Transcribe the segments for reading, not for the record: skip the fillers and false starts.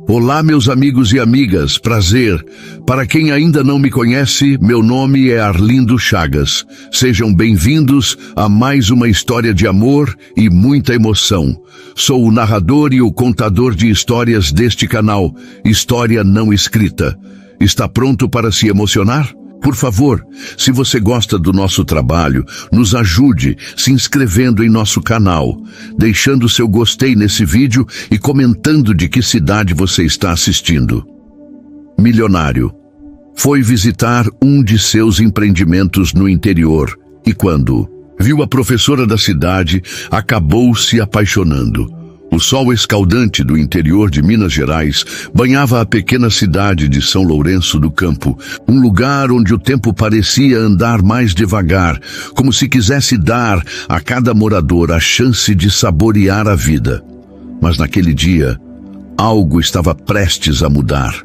Olá, meus amigos e amigas, prazer. Para quem ainda não me conhece, meu nome é Arlindo Chagas. Sejam bem-vindos a mais uma história de amor e muita emoção. Sou o narrador e o contador de histórias deste canal, História Não Escrita. Está pronto para se emocionar? Por favor, se você gosta do nosso trabalho, nos ajude se inscrevendo em nosso canal, deixando seu gostei nesse vídeo e comentando de que cidade você está assistindo. Milionário. Foi visitar um de seus empreendimentos no interior e quando viu a professora da cidade, acabou se apaixonando. O sol escaldante do interior de Minas Gerais banhava a pequena cidade de São Lourenço do Campo, um lugar onde o tempo parecia andar mais devagar, como se quisesse dar a cada morador a chance de saborear a vida. Mas naquele dia, algo estava prestes a mudar.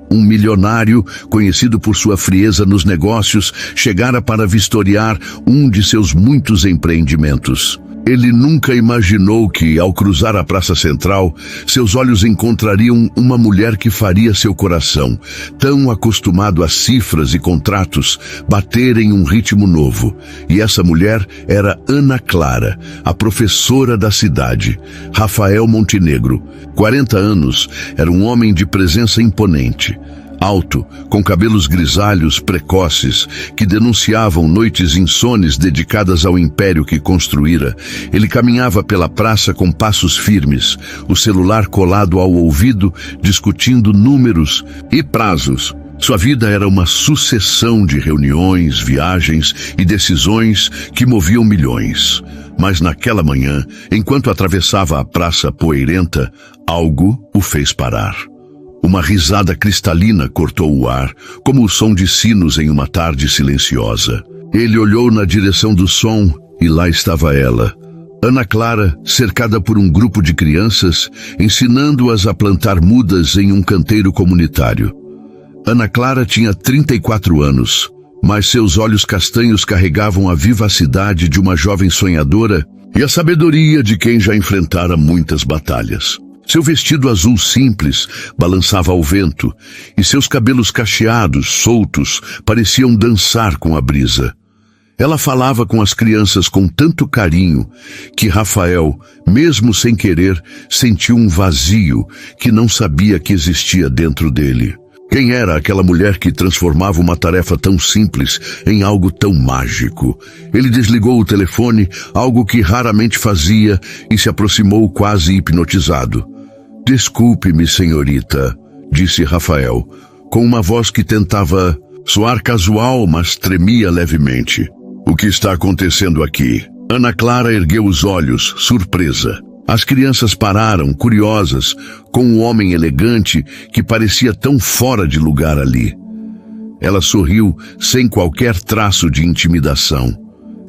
Um milionário, conhecido por sua frieza nos negócios, chegara para vistoriar um de seus muitos empreendimentos. Ele nunca imaginou que, ao cruzar a Praça Central, seus olhos encontrariam uma mulher que faria seu coração, tão acostumado a cifras e contratos, bater em um ritmo novo. E essa mulher era Ana Clara, a professora da cidade. Rafael Montenegro, 40 anos, era um homem de presença imponente. Alto, com cabelos grisalhos precoces, que denunciavam noites insones dedicadas ao império que construíra, ele caminhava pela praça com passos firmes, o celular colado ao ouvido, discutindo números e prazos. Sua vida era uma sucessão de reuniões, viagens e decisões que moviam milhões. Mas naquela manhã, enquanto atravessava a praça poeirenta, algo o fez parar. Uma risada cristalina cortou o ar, como o som de sinos em uma tarde silenciosa. Ele olhou na direção do som e lá estava ela, Ana Clara, cercada por um grupo de crianças, ensinando-as a plantar mudas em um canteiro comunitário. Ana Clara tinha 34 anos, mas seus olhos castanhos carregavam a vivacidade de uma jovem sonhadora e a sabedoria de quem já enfrentara muitas batalhas. Seu vestido azul simples balançava ao vento, e seus cabelos cacheados, soltos, pareciam dançar com a brisa. Ela falava com as crianças com tanto carinho que Rafael, mesmo sem querer, sentiu um vazio que não sabia que existia dentro dele. Quem era aquela mulher que transformava uma tarefa tão simples em algo tão mágico? Ele desligou o telefone, algo que raramente fazia, e se aproximou quase hipnotizado. "Desculpe-me, senhorita", disse Rafael, com uma voz que tentava soar casual, mas tremia levemente. "O que está acontecendo aqui?" Ana Clara ergueu os olhos, surpresa. As crianças pararam, curiosas, com um homem elegante que parecia tão fora de lugar ali. Ela sorriu sem qualquer traço de intimidação.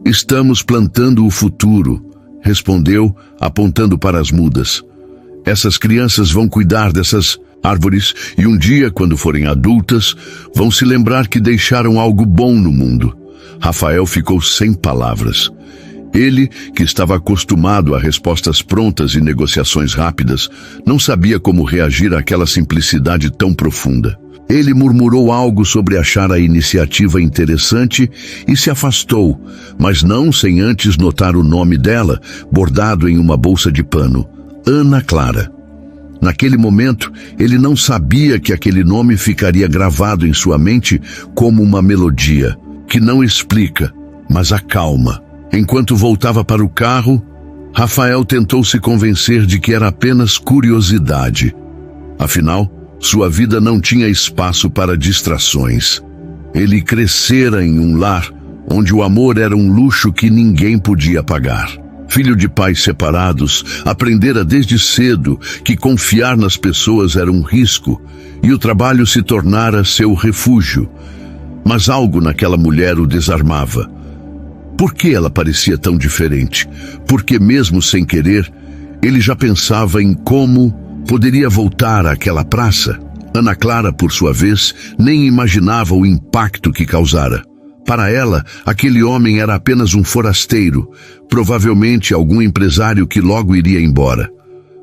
"Estamos plantando o futuro", respondeu, apontando para as mudas. "Essas crianças vão cuidar dessas árvores e um dia, quando forem adultas, vão se lembrar que deixaram algo bom no mundo." Rafael ficou sem palavras. Ele, que estava acostumado a respostas prontas e negociações rápidas, não sabia como reagir àquela simplicidade tão profunda. Ele murmurou algo sobre achar a iniciativa interessante e se afastou, mas não sem antes notar o nome dela, bordado em uma bolsa de pano: Ana Clara. Naquele momento, ele não sabia que aquele nome ficaria gravado em sua mente como uma melodia, que não explica, mas acalma. Enquanto voltava para o carro, Rafael tentou se convencer de que era apenas curiosidade. Afinal, sua vida não tinha espaço para distrações. Ele crescera em um lar onde o amor era um luxo que ninguém podia pagar. Filho de pais separados, aprendera desde cedo que confiar nas pessoas era um risco e o trabalho se tornara seu refúgio. Mas algo naquela mulher o desarmava. Por que ela parecia tão diferente? Porque, mesmo sem querer, ele já pensava em como poderia voltar àquela praça. Ana Clara, por sua vez, nem imaginava o impacto que causara. Para ela, aquele homem era apenas um forasteiro, provavelmente algum empresário que logo iria embora.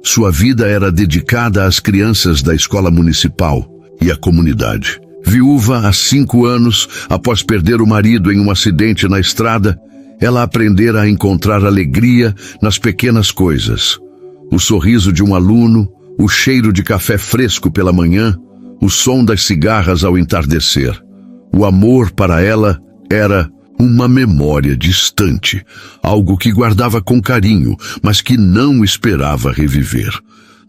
Sua vida era dedicada às crianças da escola municipal e à comunidade. Viúva há 5 anos, após perder o marido em um acidente na estrada, ela aprendera a encontrar alegria nas pequenas coisas. O sorriso de um aluno, o cheiro de café fresco pela manhã, o som das cigarras ao entardecer. O amor para ela era uma memória distante, algo que guardava com carinho, mas que não esperava reviver.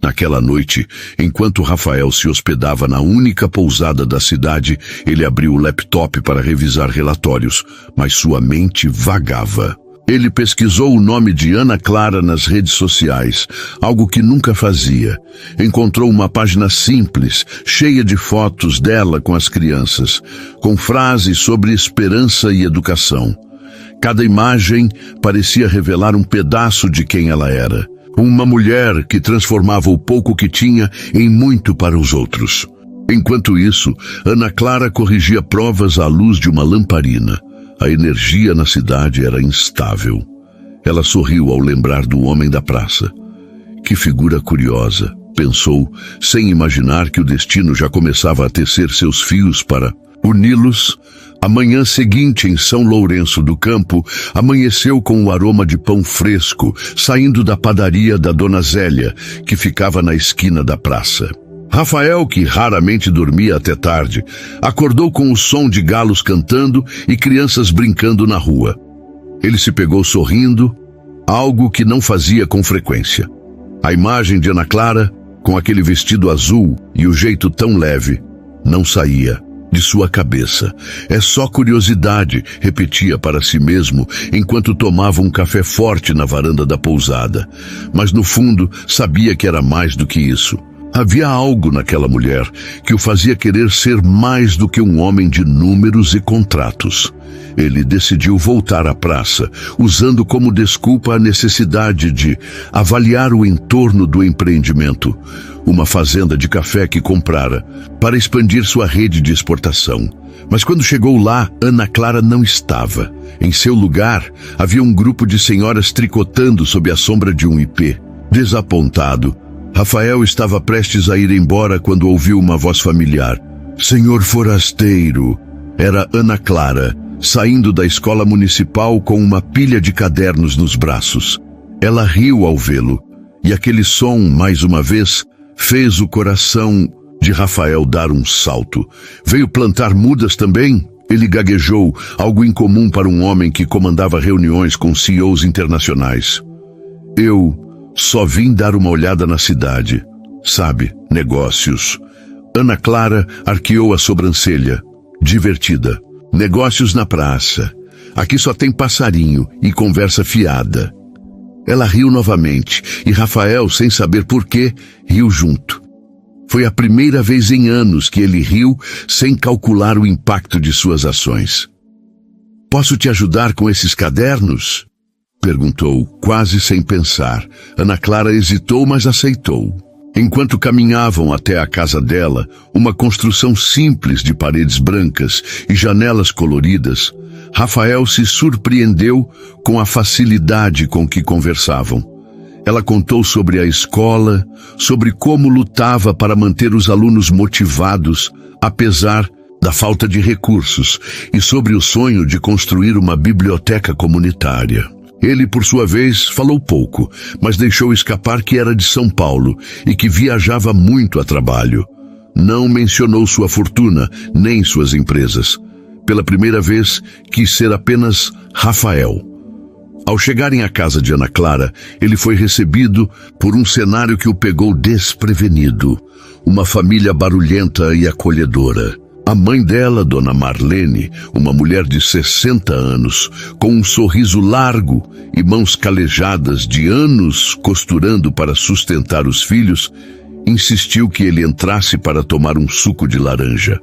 Naquela noite, enquanto Rafael se hospedava na única pousada da cidade, ele abriu o laptop para revisar relatórios, mas sua mente vagava. Ele pesquisou o nome de Ana Clara nas redes sociais, algo que nunca fazia. Encontrou uma página simples, cheia de fotos dela com as crianças, com frases sobre esperança e educação. Cada imagem parecia revelar um pedaço de quem ela era. Uma mulher que transformava o pouco que tinha em muito para os outros. Enquanto isso, Ana Clara corrigia provas à luz de uma lamparina. A energia na cidade era instável. Ela sorriu ao lembrar do homem da praça. Que figura curiosa, pensou, sem imaginar que o destino já começava a tecer seus fios para uni-los. A manhã seguinte, em São Lourenço do Campo, amanheceu com o aroma de pão fresco, saindo da padaria da Dona Zélia, que ficava na esquina da praça. Rafael, que raramente dormia até tarde, acordou com o som de galos cantando e crianças brincando na rua. Ele se pegou sorrindo, algo que não fazia com frequência. A imagem de Ana Clara, com aquele vestido azul e o jeito tão leve, não saía de sua cabeça. É só curiosidade, repetia para si mesmo, enquanto tomava um café forte na varanda da pousada. Mas no fundo, sabia que era mais do que isso. Havia algo naquela mulher que o fazia querer ser mais do que um homem de números e contratos. Ele decidiu voltar à praça, usando como desculpa a necessidade de avaliar o entorno do empreendimento, uma fazenda de café que comprara, para expandir sua rede de exportação. Mas quando chegou lá, Ana Clara não estava. Em seu lugar, havia um grupo de senhoras tricotando sob a sombra de um ipê. Desapontado, Rafael estava prestes a ir embora quando ouviu uma voz familiar. "Senhor forasteiro!" Era Ana Clara, saindo da escola municipal com uma pilha de cadernos nos braços. Ela riu ao vê-lo, e aquele som, mais uma vez, fez o coração de Rafael dar um salto. "Veio plantar mudas também?" Ele gaguejou, algo incomum para um homem que comandava reuniões com CEOs internacionais. "Eu só vim dar uma olhada na cidade. Sabe, negócios." Ana Clara arqueou a sobrancelha, divertida. "Negócios na praça. Aqui só tem passarinho e conversa fiada." Ela riu novamente, e Rafael, sem saber porquê, riu junto. Foi a primeira vez em anos que ele riu sem calcular o impacto de suas ações. "Posso te ajudar com esses cadernos?" perguntou, quase sem pensar. Ana Clara hesitou, mas aceitou. Enquanto caminhavam até a casa dela, uma construção simples de paredes brancas e janelas coloridas, Rafael se surpreendeu com a facilidade com que conversavam. Ela contou sobre a escola, sobre como lutava para manter os alunos motivados, apesar da falta de recursos, e sobre o sonho de construir uma biblioteca comunitária. Ele, por sua vez, falou pouco, mas deixou escapar que era de São Paulo e que viajava muito a trabalho. Não mencionou sua fortuna, nem suas empresas. Pela primeira vez, quis ser apenas Rafael. Ao chegarem à casa de Ana Clara, ele foi recebido por um cenário que o pegou desprevenido. Uma família barulhenta e acolhedora. A mãe dela, Dona Marlene, uma mulher de 60 anos, com um sorriso largo e mãos calejadas de anos costurando para sustentar os filhos, insistiu que ele entrasse para tomar um suco de laranja.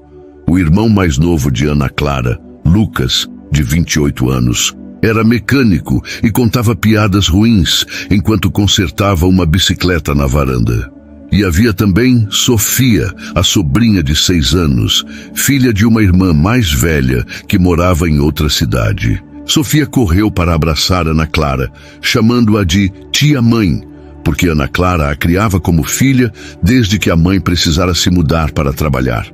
O irmão mais novo de Ana Clara, Lucas, de 28 anos, era mecânico e contava piadas ruins enquanto consertava uma bicicleta na varanda. E havia também Sofia, a sobrinha de 6 anos, filha de uma irmã mais velha que morava em outra cidade. Sofia correu para abraçar Ana Clara, chamando-a de tia-mãe, porque Ana Clara a criava como filha desde que a mãe precisara se mudar para trabalhar.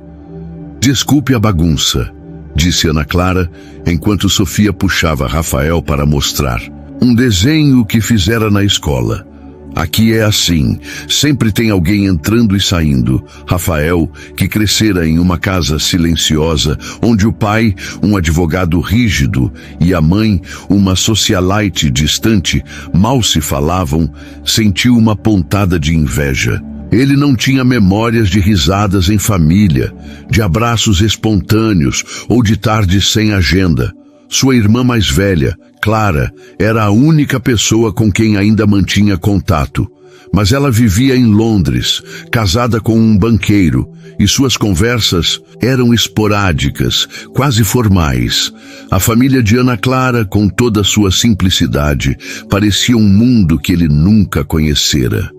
Desculpe a bagunça, disse Ana Clara, enquanto Sofia puxava Rafael para mostrar um desenho que fizera na escola. Aqui é assim, sempre tem alguém entrando e saindo. Rafael, que crescera em uma casa silenciosa, onde o pai, um advogado rígido, e a mãe, uma socialite distante, mal se falavam, sentiu uma pontada de inveja. Ele não tinha memórias de risadas em família, de abraços espontâneos ou de tardes sem agenda. Sua irmã mais velha, Clara, era a única pessoa com quem ainda mantinha contato. Mas ela vivia em Londres, casada com um banqueiro, e suas conversas eram esporádicas, quase formais. A família de Ana Clara, com toda a sua simplicidade, parecia um mundo que ele nunca conhecera.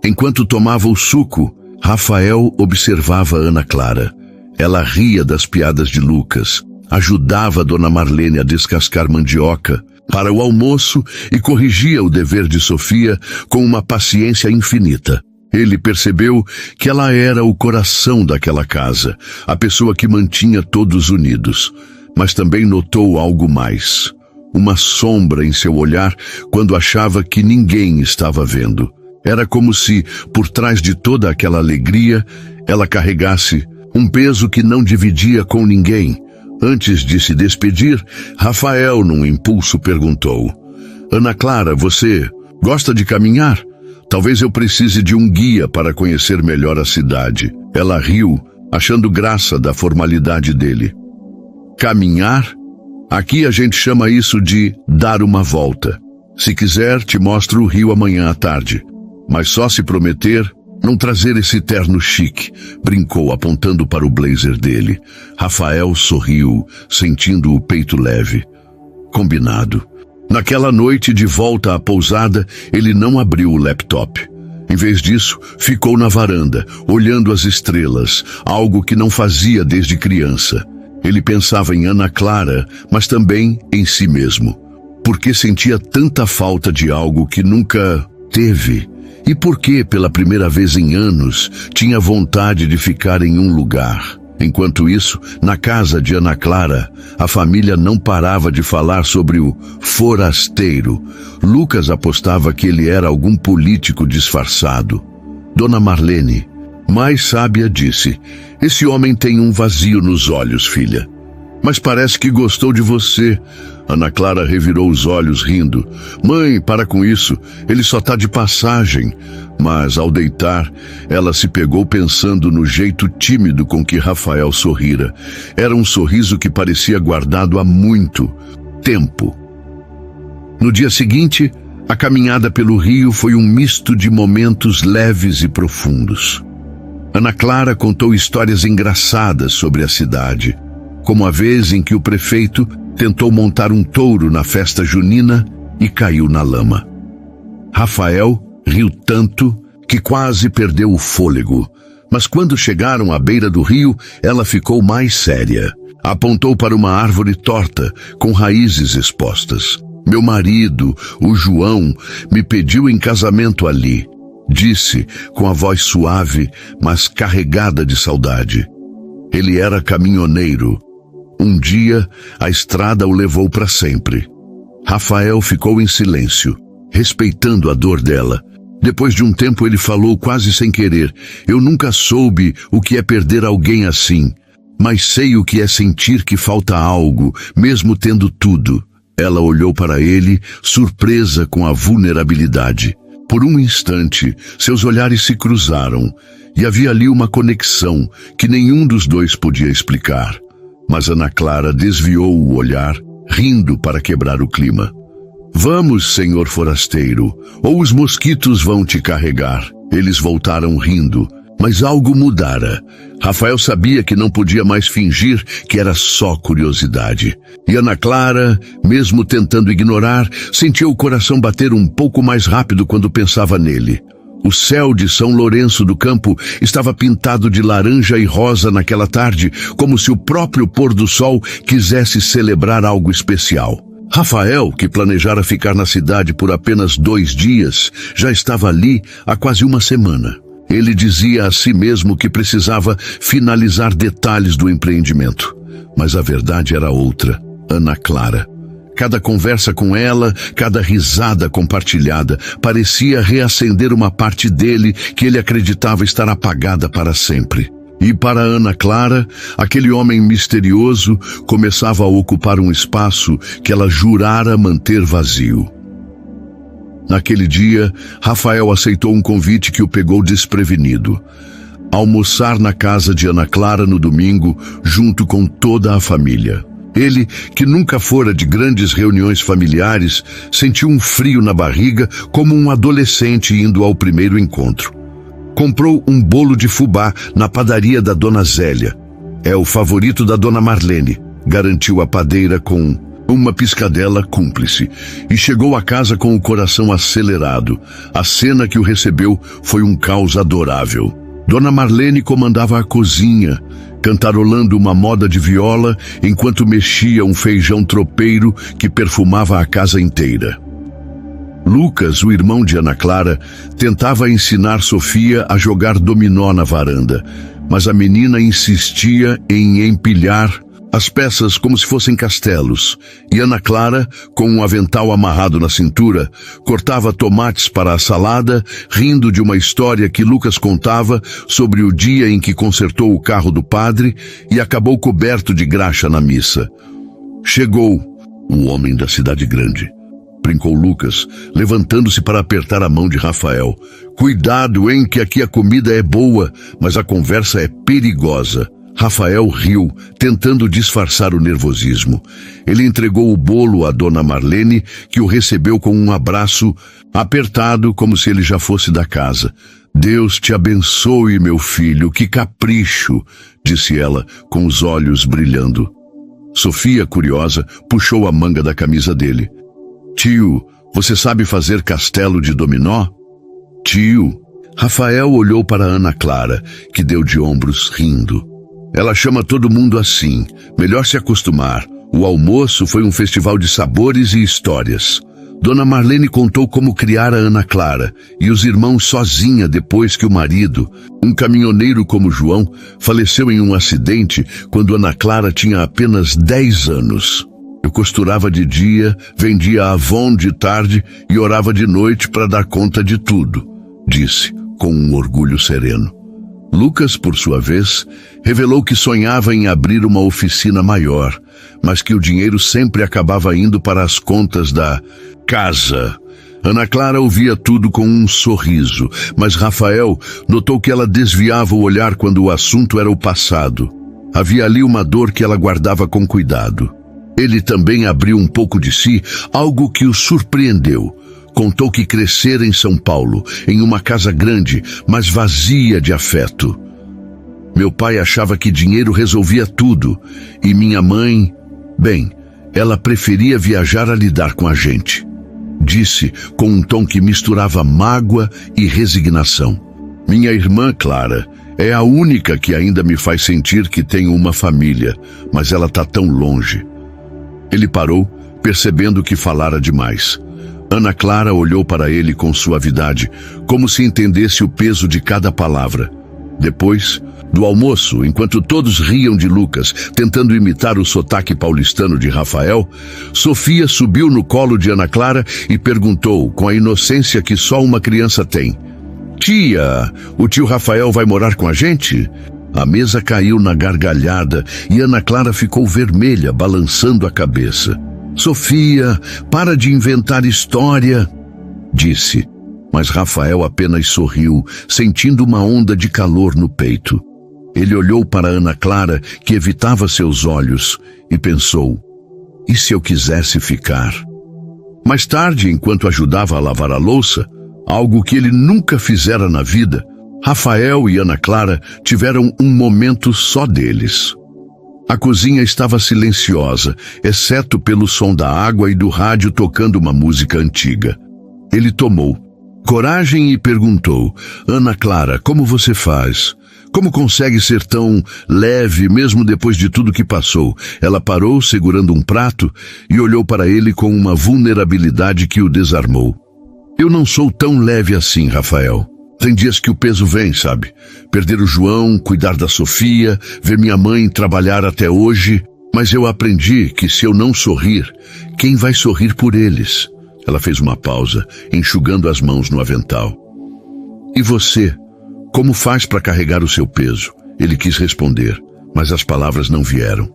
Enquanto tomava o suco, Rafael observava Ana Clara. Ela ria das piadas de Lucas, ajudava Dona Marlene a descascar mandioca para o almoço e corrigia o dever de Sofia com uma paciência infinita. Ele percebeu que ela era o coração daquela casa, a pessoa que mantinha todos unidos. Mas também notou algo mais, uma sombra em seu olhar quando achava que ninguém estava vendo. Era como se, por trás de toda aquela alegria, ela carregasse um peso que não dividia com ninguém. Antes de se despedir, Rafael, num impulso, perguntou: Ana Clara, você gosta de caminhar? Talvez eu precise de um guia para conhecer melhor a cidade. Ela riu, achando graça da formalidade dele. Caminhar? Aqui a gente chama isso de dar uma volta. Se quiser, te mostro o rio amanhã à tarde. Mas só se prometer não trazer esse terno chique, brincou apontando para o blazer dele. Rafael sorriu, sentindo o peito leve. Combinado. Naquela noite, de volta à pousada, ele não abriu o laptop. Em vez disso, ficou na varanda, olhando as estrelas, algo que não fazia desde criança. Ele pensava em Ana Clara, mas também em si mesmo. Porque sentia tanta falta de algo que nunca teve. E porque, pela primeira vez em anos, tinha vontade de ficar em um lugar. Enquanto isso, na casa de Ana Clara, a família não parava de falar sobre o forasteiro. Lucas apostava que ele era algum político disfarçado. Dona Marlene, mais sábia, disse: esse homem tem um vazio nos olhos, filha. Mas parece que gostou de você. Ana Clara revirou os olhos, rindo. Mãe, para com isso, ele só tá de passagem. Mas, ao deitar, ela se pegou pensando no jeito tímido com que Rafael sorrira. Era um sorriso que parecia guardado há muito tempo. No dia seguinte, a caminhada pelo rio foi um misto de momentos leves e profundos. Ana Clara contou histórias engraçadas sobre a cidade, como a vez em que o prefeito tentou montar um touro na festa junina e caiu na lama. Rafael riu tanto que quase perdeu o fôlego, mas quando chegaram à beira do rio, ela ficou mais séria. Apontou para uma árvore torta, com raízes expostas. Meu marido, o João, me pediu em casamento ali, disse com a voz suave, mas carregada de saudade. Ele era caminhoneiro. Um dia, a estrada o levou para sempre. Rafael ficou em silêncio, respeitando a dor dela. Depois de um tempo ele falou quase sem querer: eu nunca soube o que é perder alguém assim, mas sei o que é sentir que falta algo, mesmo tendo tudo. Ela olhou para ele, surpresa com a vulnerabilidade. Por um instante, seus olhares se cruzaram, e havia ali uma conexão que nenhum dos dois podia explicar. Mas Ana Clara desviou o olhar, rindo para quebrar o clima. Vamos, senhor forasteiro, ou os mosquitos vão te carregar. Eles voltaram rindo, mas algo mudara. Rafael sabia que não podia mais fingir que era só curiosidade. E Ana Clara, mesmo tentando ignorar, sentia o coração bater um pouco mais rápido quando pensava nele. O céu de São Lourenço do Campo estava pintado de laranja e rosa naquela tarde, como se o próprio pôr do sol quisesse celebrar algo especial. Rafael, que planejara ficar na cidade por apenas 2 dias, já estava ali há quase uma semana. Ele dizia a si mesmo que precisava finalizar detalhes do empreendimento. Mas a verdade era outra. Ana Clara. Cada conversa com ela, cada risada compartilhada, parecia reacender uma parte dele que ele acreditava estar apagada para sempre. E para Ana Clara, aquele homem misterioso começava a ocupar um espaço que ela jurara manter vazio. Naquele dia, Rafael aceitou um convite que o pegou desprevenido. Almoçar na casa de Ana Clara no domingo, junto com toda a família. Ele, que nunca fora de grandes reuniões familiares, sentiu um frio na barriga como um adolescente indo ao primeiro encontro. Comprou um bolo de fubá na padaria da Dona Zélia. É o favorito da Dona Marlene, garantiu a padeira com uma piscadela cúmplice, e chegou a casa com o coração acelerado. A cena que o recebeu foi um caos adorável. Dona Marlene comandava a cozinha, cantarolando uma moda de viola enquanto mexia um feijão tropeiro que perfumava a casa inteira. Lucas, o irmão de Ana Clara, tentava ensinar Sofia a jogar dominó na varanda, mas a menina insistia em empilhar as peças como se fossem castelos, e Ana Clara, com um avental amarrado na cintura, cortava tomates para a salada, rindo de uma história que Lucas contava sobre o dia em que consertou o carro do padre e acabou coberto de graxa na missa. Chegou o homem da cidade grande, brincou Lucas, levantando-se para apertar a mão de Rafael. Cuidado, hein, que aqui a comida é boa, mas a conversa é perigosa. Rafael riu, tentando disfarçar o nervosismo. Ele entregou o bolo à Dona Marlene, que o recebeu com um abraço apertado, como se ele já fosse da casa. Deus te abençoe, meu filho, que capricho, disse ela, com os olhos brilhando. Sofia, curiosa, puxou a manga da camisa dele. Tio, você sabe fazer castelo de dominó? Tio. Rafael olhou para Ana Clara, que deu de ombros rindo. Ela chama todo mundo assim, melhor se acostumar. O almoço foi um festival de sabores e histórias. Dona Marlene contou como criara Ana Clara e os irmãos sozinha depois que o marido, um caminhoneiro como João, faleceu em um acidente quando Ana Clara tinha apenas 10 anos. Eu costurava de dia, vendia Avon de tarde e orava de noite para dar conta de tudo, disse, com um orgulho sereno. Lucas, por sua vez, revelou que sonhava em abrir uma oficina maior, mas que o dinheiro sempre acabava indo para as contas da casa. Ana Clara ouvia tudo com um sorriso, mas Rafael notou que ela desviava o olhar quando o assunto era o passado. Havia ali uma dor que ela guardava com cuidado. Ele também abriu um pouco de si, algo que o surpreendeu. Contou que crescera em São Paulo, em uma casa grande, mas vazia de afeto. Meu pai achava que dinheiro resolvia tudo, e minha mãe, bem, ela preferia viajar a lidar com a gente. Disse com um tom que misturava mágoa e resignação. Minha irmã, Clara, é a única que ainda me faz sentir que tenho uma família, mas ela está tão longe. Ele parou, percebendo que falara demais. Ana Clara olhou para ele com suavidade, como se entendesse o peso de cada palavra. Depois, do almoço, enquanto todos riam de Lucas, tentando imitar o sotaque paulistano de Rafael, Sofia subiu no colo de Ana Clara e perguntou, com a inocência que só uma criança tem: Tia, o tio Rafael vai morar com a gente? A mesa caiu na gargalhada e Ana Clara ficou vermelha, balançando a cabeça. Sofia, para de inventar história, disse. Mas Rafael apenas sorriu, sentindo uma onda de calor no peito. Ele olhou para Ana Clara, que evitava seus olhos, e pensou: e se eu quisesse ficar? Mais tarde, enquanto ajudava a lavar a louça, algo que ele nunca fizera na vida, Rafael e Ana Clara tiveram um momento só deles. A cozinha estava silenciosa, exceto pelo som da água e do rádio tocando uma música antiga. Ele tomou coragem e perguntou: Ana Clara, como você faz? Como consegue ser tão leve mesmo depois de tudo que passou? Ela parou segurando um prato e olhou para ele com uma vulnerabilidade que o desarmou. Eu não sou tão leve assim, Rafael. Tem dias que o peso vem, sabe? Perder o João, cuidar da Sofia, ver minha mãe trabalhar até hoje. Mas eu aprendi que se eu não sorrir, quem vai sorrir por eles? Ela fez uma pausa, enxugando as mãos no avental. E você? Como faz para carregar o seu peso? Ele quis responder, mas as palavras não vieram.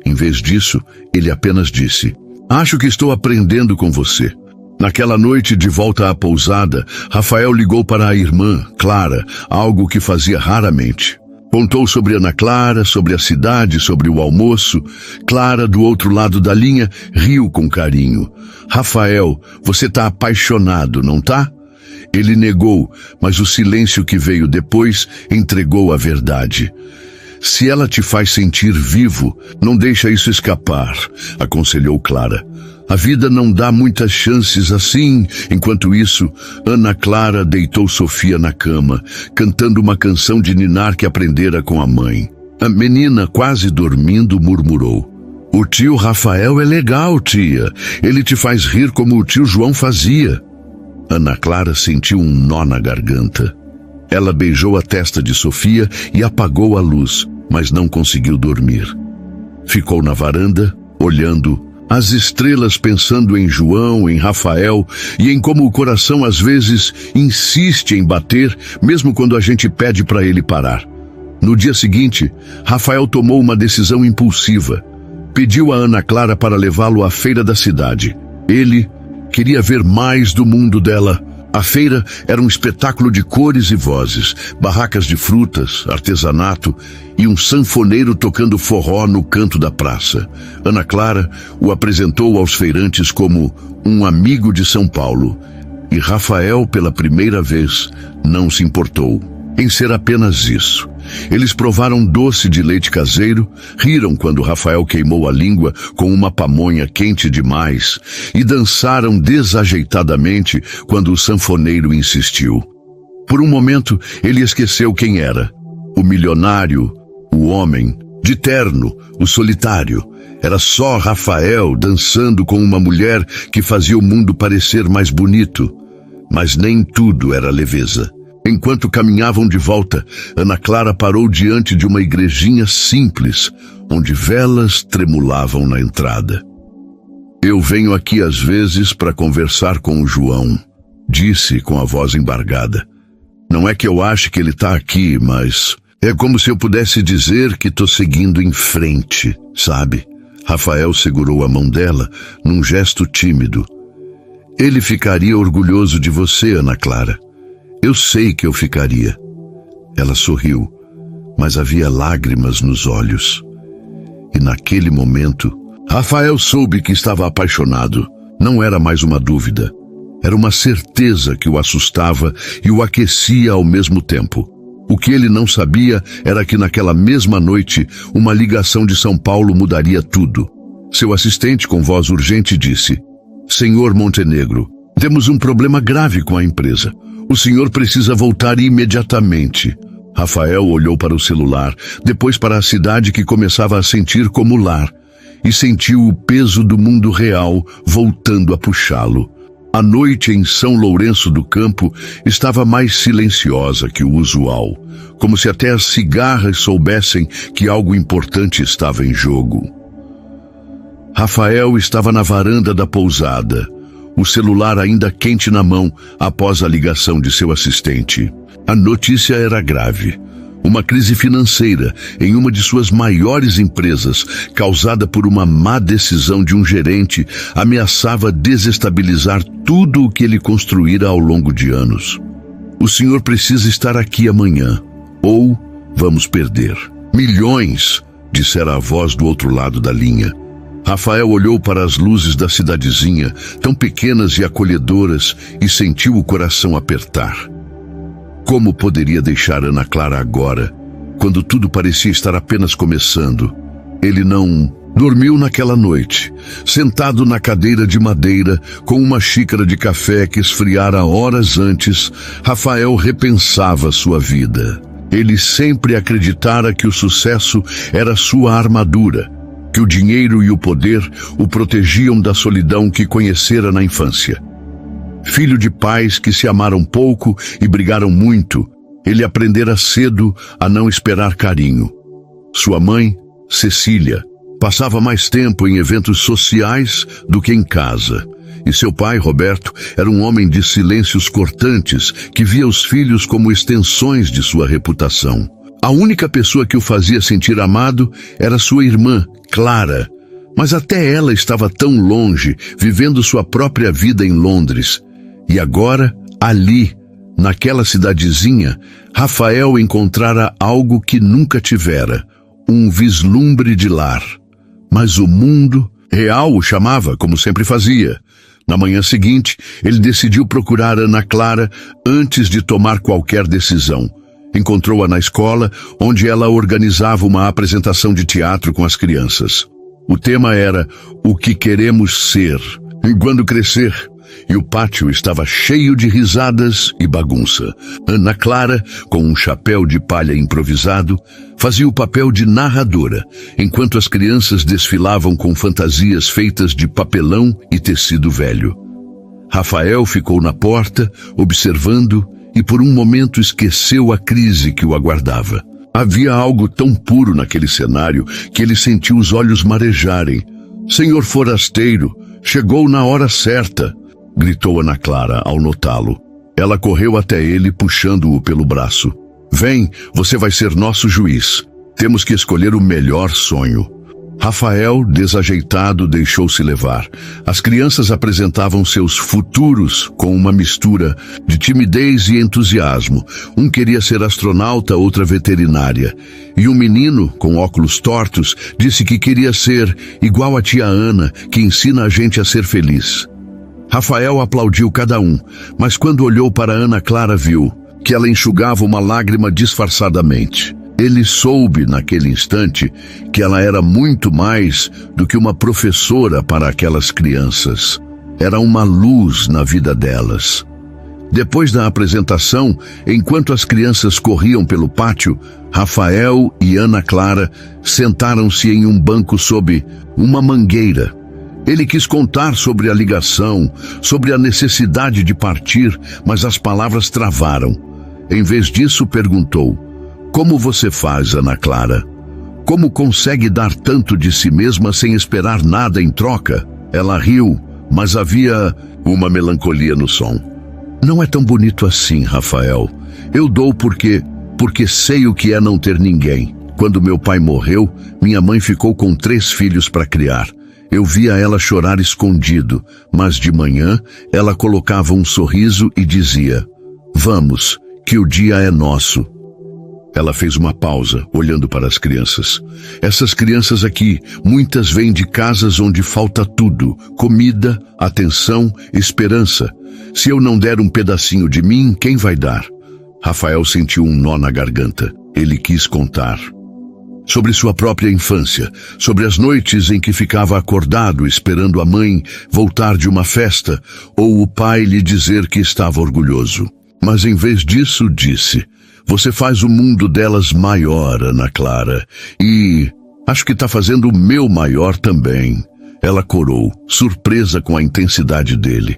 Em vez disso, ele apenas disse: acho que estou aprendendo com você. Naquela noite, de volta à pousada, Rafael ligou para a irmã, Clara, algo que fazia raramente. Contou sobre Ana Clara, sobre a cidade, sobre o almoço. Clara, do outro lado da linha, riu com carinho. Rafael, você está apaixonado, não tá? Ele negou, mas o silêncio que veio depois entregou a verdade. Se ela te faz sentir vivo, não deixa isso escapar, aconselhou Clara. A vida não dá muitas chances assim. Enquanto isso, Ana Clara deitou Sofia na cama, cantando uma canção de ninar que aprendera com a mãe. A menina, quase dormindo, murmurou: o tio Rafael é legal, tia. Ele te faz rir como o tio João fazia. Ana Clara sentiu um nó na garganta. Ela beijou a testa de Sofia e apagou a luz, mas não conseguiu dormir. Ficou na varanda, olhando as estrelas, pensando em João, em Rafael e em como o coração às vezes insiste em bater, mesmo quando a gente pede para ele parar. No dia seguinte, Rafael tomou uma decisão impulsiva. Pediu a Ana Clara para levá-lo à feira da cidade. Ele queria ver mais do mundo dela. A feira era um espetáculo de cores e vozes, barracas de frutas, artesanato e um sanfoneiro tocando forró no canto da praça. Ana Clara o apresentou aos feirantes como um amigo de São Paulo, e Rafael, pela primeira vez, não se importou em ser apenas isso. Eles provaram doce de leite caseiro, riram quando Rafael queimou a língua com uma pamonha quente demais e dançaram desajeitadamente quando o sanfoneiro insistiu. Por um momento, ele esqueceu quem era. O milionário, o homem, de terno, o solitário. Era só Rafael dançando com uma mulher que fazia o mundo parecer mais bonito. Mas nem tudo era leveza. Enquanto caminhavam de volta, Ana Clara parou diante de uma igrejinha simples, onde velas tremulavam na entrada. Eu venho aqui às vezes para conversar com o João, disse com a voz embargada. Não é que eu ache que ele está aqui, mas é como se eu pudesse dizer que estou seguindo em frente, sabe? Rafael segurou a mão dela num gesto tímido. Ele ficaria orgulhoso de você, Ana Clara. Eu sei que eu ficaria. Ela sorriu, mas havia lágrimas nos olhos. E naquele momento, Rafael soube que estava apaixonado. Não era mais uma dúvida. Era uma certeza que o assustava e o aquecia ao mesmo tempo. O que ele não sabia era que naquela mesma noite, uma ligação de São Paulo mudaria tudo. Seu assistente, com voz urgente, disse: Senhor Montenegro, temos um problema grave com a empresa. O senhor precisa voltar imediatamente. Rafael olhou para o celular, depois para a cidade que começava a sentir como lar, e sentiu o peso do mundo real voltando a puxá-lo. A noite em São Lourenço do Campo estava mais silenciosa que o usual, como se até as cigarras soubessem que algo importante estava em jogo. Rafael estava na varanda da pousada, o celular ainda quente na mão após a ligação de seu assistente. A notícia era grave. Uma crise financeira em uma de suas maiores empresas, causada por uma má decisão de um gerente, ameaçava desestabilizar tudo o que ele construíra ao longo de anos. O senhor precisa estar aqui amanhã, ou vamos perder. Milhões, dissera a voz do outro lado da linha. Rafael olhou para as luzes da cidadezinha, tão pequenas e acolhedoras, e sentiu o coração apertar. Como poderia deixar Ana Clara agora, quando tudo parecia estar apenas começando? Ele não dormiu naquela noite, sentado na cadeira de madeira, com uma xícara de café que esfriara horas antes. Rafael repensava sua vida. Ele sempre acreditara que o sucesso era sua armadura, que o dinheiro e o poder o protegiam da solidão que conhecera na infância. Filho de pais que se amaram pouco e brigaram muito, ele aprendera cedo a não esperar carinho. Sua mãe, Cecília, passava mais tempo em eventos sociais do que em casa. E seu pai, Roberto, era um homem de silêncios cortantes que via os filhos como extensões de sua reputação. A única pessoa que o fazia sentir amado era sua irmã, Clara. Mas até ela estava tão longe, vivendo sua própria vida em Londres. E agora, ali, naquela cidadezinha, Rafael encontrara algo que nunca tivera, um vislumbre de lar. Mas o mundo real o chamava, como sempre fazia. Na manhã seguinte, ele decidiu procurar Ana Clara antes de tomar qualquer decisão. Encontrou-a na escola, onde ela organizava uma apresentação de teatro com as crianças. O tema era O que queremos ser quando crescer. E o pátio estava cheio de risadas e bagunça. Ana Clara, com um chapéu de palha improvisado, fazia o papel de narradora, enquanto as crianças desfilavam com fantasias feitas de papelão e tecido velho. Rafael ficou na porta, observando, e por um momento esqueceu a crise que o aguardava. Havia algo tão puro naquele cenário que ele sentiu os olhos marejarem. "Senhor forasteiro, chegou na hora certa", gritou Ana Clara ao notá-lo. Ela correu até ele, puxando-o pelo braço. "Vem, você vai ser nosso juiz. Temos que escolher o melhor sonho." Rafael, desajeitado, deixou-se levar. As crianças apresentavam seus futuros com uma mistura de timidez e entusiasmo. Um queria ser astronauta, outra veterinária. E um menino, com óculos tortos, disse que queria ser igual a tia Ana, que ensina a gente a ser feliz. Rafael aplaudiu cada um, mas quando olhou para Ana Clara viu que ela enxugava uma lágrima disfarçadamente. Ele soube, naquele instante, que ela era muito mais do que uma professora para aquelas crianças. Era uma luz na vida delas. Depois da apresentação, enquanto as crianças corriam pelo pátio, Rafael e Ana Clara sentaram-se em um banco sob uma mangueira. Ele quis contar sobre a ligação, sobre a necessidade de partir, mas as palavras travaram. Em vez disso, perguntou: "Como você faz, Ana Clara? Como consegue dar tanto de si mesma sem esperar nada em troca?" Ela riu, mas havia uma melancolia no som. "Não é tão bonito assim, Rafael. Eu dou porque sei o que é não ter ninguém. Quando meu pai morreu, minha mãe ficou com 3 filhos para criar. Eu via ela chorar escondido, mas de manhã ela colocava um sorriso e dizia: 'Vamos, que o dia é nosso.'" Ela fez uma pausa, olhando para as crianças. "Essas crianças aqui, muitas vêm de casas onde falta tudo: comida, atenção, esperança. Se eu não der um pedacinho de mim, quem vai dar?" Rafael sentiu um nó na garganta. Ele quis contar sobre sua própria infância, sobre as noites em que ficava acordado esperando a mãe voltar de uma festa ou o pai lhe dizer que estava orgulhoso. Mas em vez disso disse: "Você faz o mundo delas maior, Ana Clara, e acho que está fazendo o meu maior também." Ela corou, surpresa com a intensidade dele.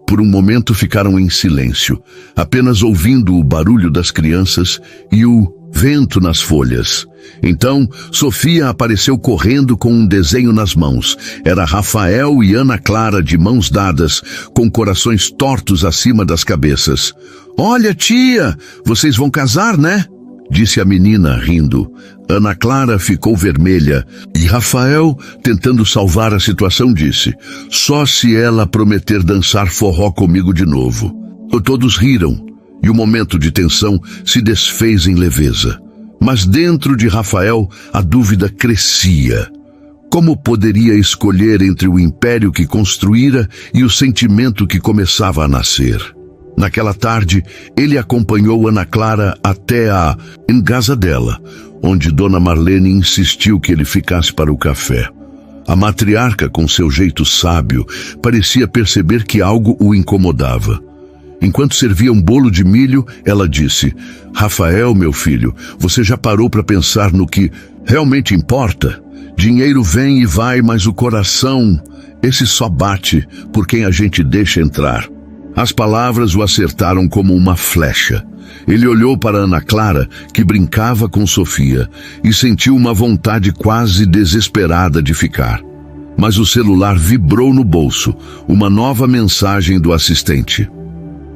Por um momento ficaram em silêncio, apenas ouvindo o barulho das crianças e o vento nas folhas. Então, Sofia apareceu correndo com um desenho nas mãos. Era Rafael e Ana Clara de mãos dadas, com corações tortos acima das cabeças. "Olha, tia, vocês vão casar, né?" disse a menina, rindo. Ana Clara ficou vermelha e Rafael, tentando salvar a situação, disse: "Só se ela prometer dançar forró comigo de novo." Todos riram e o momento de tensão se desfez em leveza. Mas dentro de Rafael a dúvida crescia. Como poderia escolher entre o império que construíra e o sentimento que começava a nascer? Naquela tarde, ele acompanhou Ana Clara até a casa dela, onde Dona Marlene insistiu que ele ficasse para o café. A matriarca, com seu jeito sábio, parecia perceber que algo o incomodava. Enquanto servia um bolo de milho, ela disse: Rafael, meu filho, você já parou para pensar no que realmente importa? Dinheiro vem e vai, mas o coração, esse só bate por quem a gente deixa entrar. As palavras o acertaram como uma flecha. Ele olhou para Ana Clara, que brincava com Sofia, e sentiu uma vontade quase desesperada de ficar. Mas o celular vibrou no bolso, uma nova mensagem do assistente.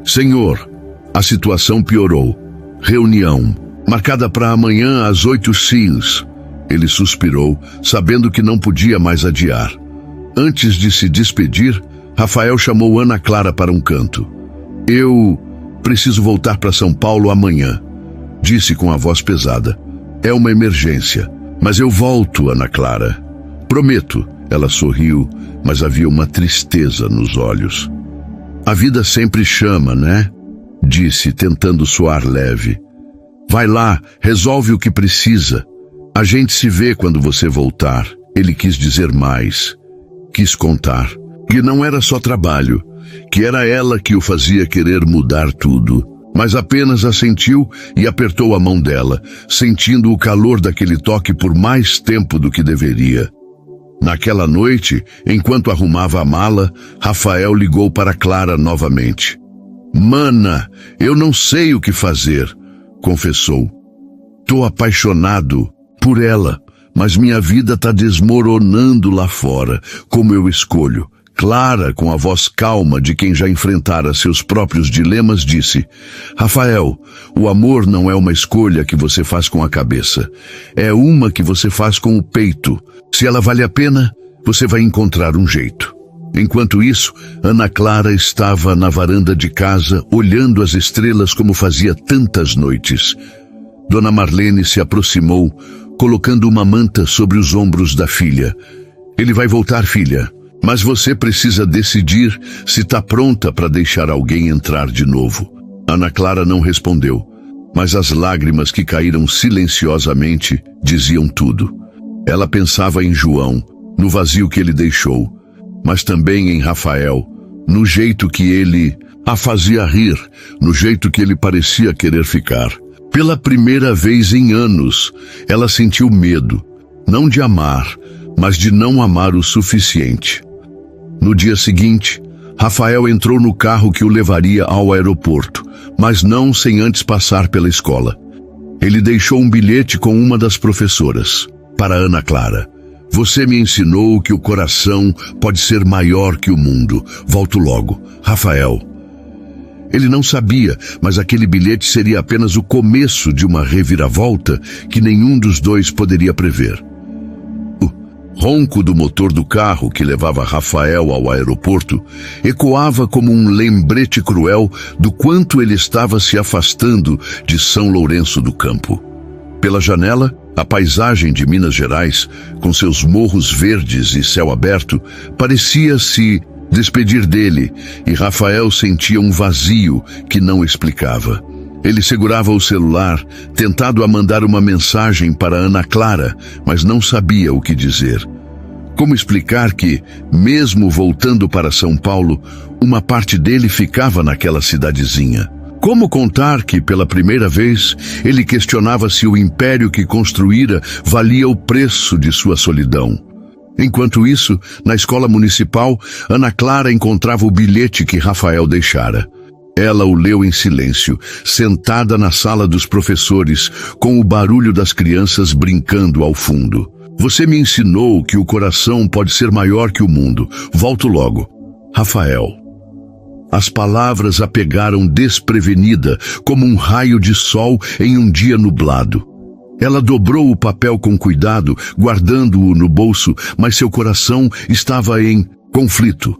Senhor, a situação piorou. Reunião, marcada para amanhã às 8 CINs. Ele suspirou, sabendo que não podia mais adiar. Antes de se despedir, Rafael chamou Ana Clara para um canto. Eu preciso voltar para São Paulo amanhã, disse com a voz pesada. É uma emergência, mas eu volto, Ana Clara. Prometo. Ela sorriu, mas havia uma tristeza nos olhos. A vida sempre chama, né? Disse, tentando soar leve. Vai lá, resolve o que precisa. A gente se vê quando você voltar. Ele quis dizer mais. Quis contar que não era só trabalho, que era ela que o fazia querer mudar tudo. Mas apenas assentiu e apertou a mão dela, sentindo o calor daquele toque por mais tempo do que deveria. Naquela noite, enquanto arrumava a mala, Rafael ligou para Clara novamente. Mana, eu não sei o que fazer, confessou. Tô apaixonado por ela, mas minha vida tá desmoronando lá fora. Como eu escolho? Clara, com a voz calma de quem já enfrentara seus próprios dilemas, disse: Rafael, o amor não é uma escolha que você faz com a cabeça. É uma que você faz com o peito. Se ela vale a pena, você vai encontrar um jeito. Enquanto isso, Ana Clara estava na varanda de casa, olhando as estrelas como fazia tantas noites. Dona Marlene se aproximou, colocando uma manta sobre os ombros da filha. Ele vai voltar, filha. Mas você precisa decidir se está pronta para deixar alguém entrar de novo. Ana Clara não respondeu, mas as lágrimas que caíram silenciosamente diziam tudo. Ela pensava em João, no vazio que ele deixou, mas também em Rafael, no jeito que ele a fazia rir, no jeito que ele parecia querer ficar. Pela primeira vez em anos, ela sentiu medo, não de amar, mas de não amar o suficiente. No dia seguinte, Rafael entrou no carro que o levaria ao aeroporto, mas não sem antes passar pela escola. Ele deixou um bilhete com uma das professoras, para Ana Clara. Você me ensinou que o coração pode ser maior que o mundo. Volto logo. Rafael. Ele não sabia, mas aquele bilhete seria apenas o começo de uma reviravolta que nenhum dos dois poderia prever. Ronco do motor do carro que levava Rafael ao aeroporto ecoava como um lembrete cruel do quanto ele estava se afastando de São Lourenço do Campo. Pela janela, a paisagem de Minas Gerais, com seus morros verdes e céu aberto, parecia se despedir dele, e Rafael sentia um vazio que não explicava. Ele segurava o celular, tentado a mandar uma mensagem para Ana Clara, mas não sabia o que dizer. Como explicar que, mesmo voltando para São Paulo, uma parte dele ficava naquela cidadezinha? Como contar que, pela primeira vez, ele questionava se o império que construíra valia o preço de sua solidão? Enquanto isso, na escola municipal, Ana Clara encontrava o bilhete que Rafael deixara. Ela o leu em silêncio, sentada na sala dos professores, com o barulho das crianças brincando ao fundo. Você me ensinou que o coração pode ser maior que o mundo. Volto logo. Rafael. As palavras a pegaram desprevenida, como um raio de sol em um dia nublado. Ela dobrou o papel com cuidado, guardando-o no bolso, mas seu coração estava em conflito.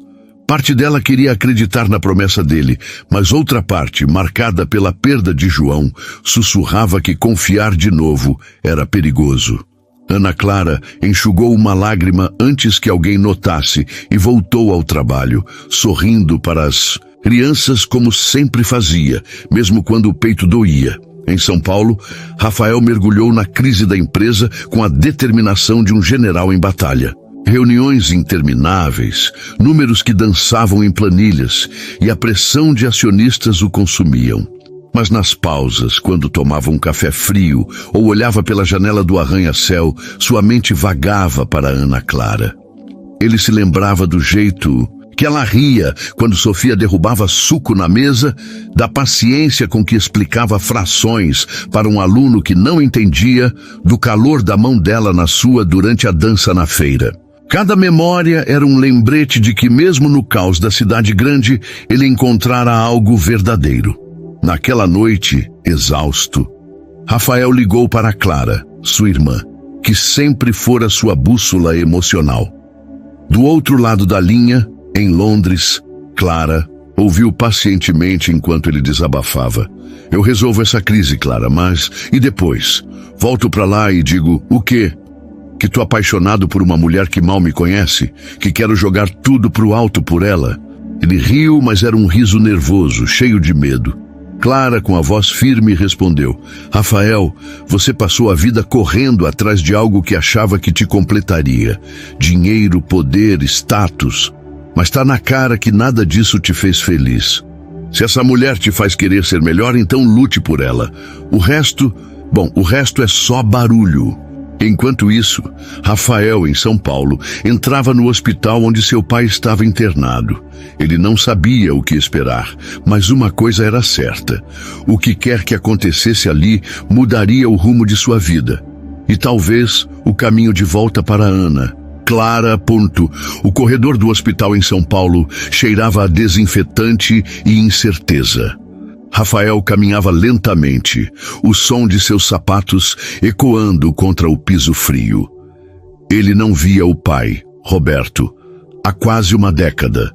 Parte dela queria acreditar na promessa dele, mas outra parte, marcada pela perda de João, sussurrava que confiar de novo era perigoso. Ana Clara enxugou uma lágrima antes que alguém notasse e voltou ao trabalho, sorrindo para as crianças como sempre fazia, mesmo quando o peito doía. Em São Paulo, Rafael mergulhou na crise da empresa com a determinação de um general em batalha. Reuniões intermináveis, números que dançavam em planilhas e a pressão de acionistas o consumiam. Mas nas pausas, quando tomava um café frio ou olhava pela janela do arranha-céu, sua mente vagava para Ana Clara. Ele se lembrava do jeito que ela ria quando Sofia derrubava suco na mesa, da paciência com que explicava frações para um aluno que não entendia, do calor da mão dela na sua durante a dança na feira. Cada memória era um lembrete de que mesmo no caos da cidade grande, ele encontrara algo verdadeiro. Naquela noite, exausto, Rafael ligou para Clara, sua irmã, que sempre fora sua bússola emocional. Do outro lado da linha, em Londres, Clara ouviu pacientemente enquanto ele desabafava. Eu resolvo essa crise, Clara, mas... E depois? Volto para lá e digo, o quê? Que tô apaixonado por uma mulher que mal me conhece? Que quero jogar tudo pro alto por ela? Ele riu, mas era um riso nervoso, cheio de medo. Clara, com a voz firme, respondeu, Rafael, você passou a vida correndo atrás de algo que achava que te completaria. Dinheiro, poder, status. Mas tá na cara que nada disso te fez feliz. Se essa mulher te faz querer ser melhor, então lute por ela. O resto é só barulho. Enquanto isso, Rafael, em São Paulo, entrava no hospital onde seu pai estava internado. Ele não sabia o que esperar, mas uma coisa era certa. O que quer que acontecesse ali mudaria o rumo de sua vida. E talvez o caminho de volta para Ana. Clara, ponto. O corredor do hospital em São Paulo cheirava a desinfetante e incerteza. Rafael caminhava lentamente, o som de seus sapatos ecoando contra o piso frio. Ele não via o pai, Roberto, há quase uma década,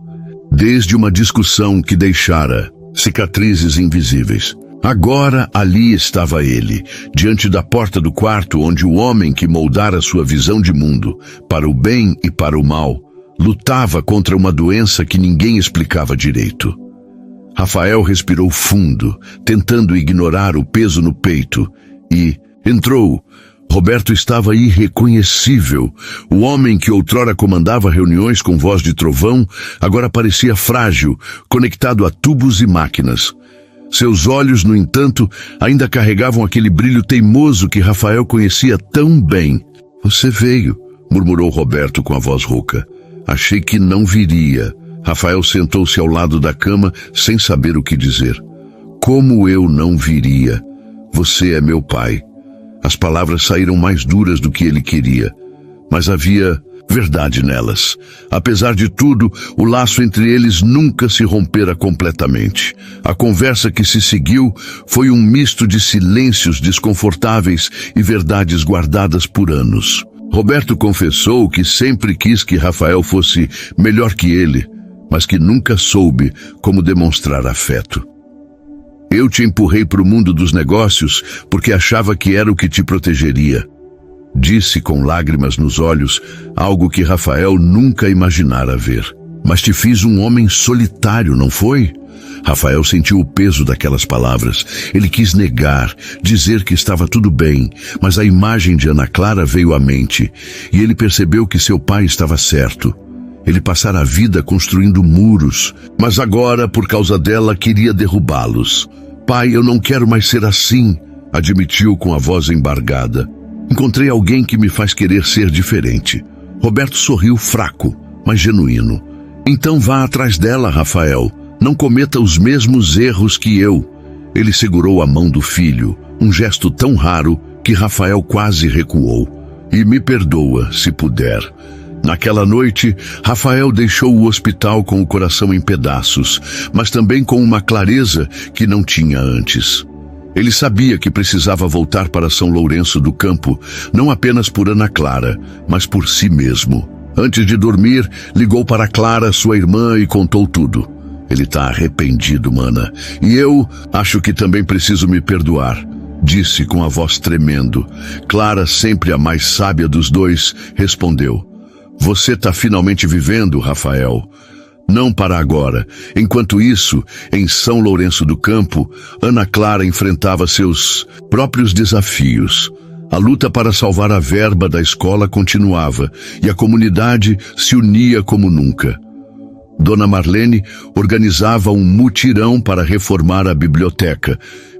desde uma discussão que deixara cicatrizes invisíveis. Agora ali estava ele, diante da porta do quarto onde o homem que moldara sua visão de mundo, para o bem e para o mal, lutava contra uma doença que ninguém explicava direito. Rafael respirou fundo, tentando ignorar o peso no peito, e entrou. Roberto estava irreconhecível. O homem que outrora comandava reuniões com voz de trovão, agora parecia frágil, conectado a tubos e máquinas. Seus olhos, no entanto, ainda carregavam aquele brilho teimoso que Rafael conhecia tão bem. Você veio, murmurou Roberto com a voz rouca. Achei que não viria. Rafael sentou-se ao lado da cama, sem saber o que dizer. Como eu não viria? Você é meu pai. As palavras saíram mais duras do que ele queria, mas havia verdade nelas. Apesar de tudo, o laço entre eles nunca se rompera completamente. A conversa que se seguiu foi um misto de silêncios desconfortáveis e verdades guardadas por anos. Roberto confessou que sempre quis que Rafael fosse melhor que ele, mas que nunca soube como demonstrar afeto. Eu te empurrei para o mundo dos negócios porque achava que era o que te protegeria. Disse com lágrimas nos olhos, algo que Rafael nunca imaginara ver. Mas te fiz um homem solitário, não foi? Rafael sentiu o peso daquelas palavras. Ele quis negar, dizer que estava tudo bem, mas a imagem de Ana Clara veio à mente, e ele percebeu que seu pai estava certo. Ele passara a vida construindo muros, mas agora, por causa dela, queria derrubá-los. Pai, eu não quero mais ser assim, admitiu com a voz embargada. Encontrei alguém que me faz querer ser diferente. Roberto sorriu fraco, mas genuíno. Então vá atrás dela, Rafael. Não cometa os mesmos erros que eu. Ele segurou a mão do filho, um gesto tão raro que Rafael quase recuou. E me perdoa, se puder. Naquela noite, Rafael deixou o hospital com o coração em pedaços, mas também com uma clareza que não tinha antes. Ele sabia que precisava voltar para São Lourenço do Campo, não apenas por Ana Clara, mas por si mesmo. Antes de dormir, ligou para Clara, sua irmã, e contou tudo. Ele está arrependido, mana. E eu acho que também preciso me perdoar, disse com a voz tremendo. Clara, sempre a mais sábia dos dois, respondeu. Você está finalmente vivendo, Rafael. Não para agora. Enquanto isso, em São Lourenço do Campo, Ana Clara enfrentava seus próprios desafios. A luta para salvar a verba da escola continuava e a comunidade se unia como nunca. Dona Marlene organizava um mutirão para reformar a biblioteca,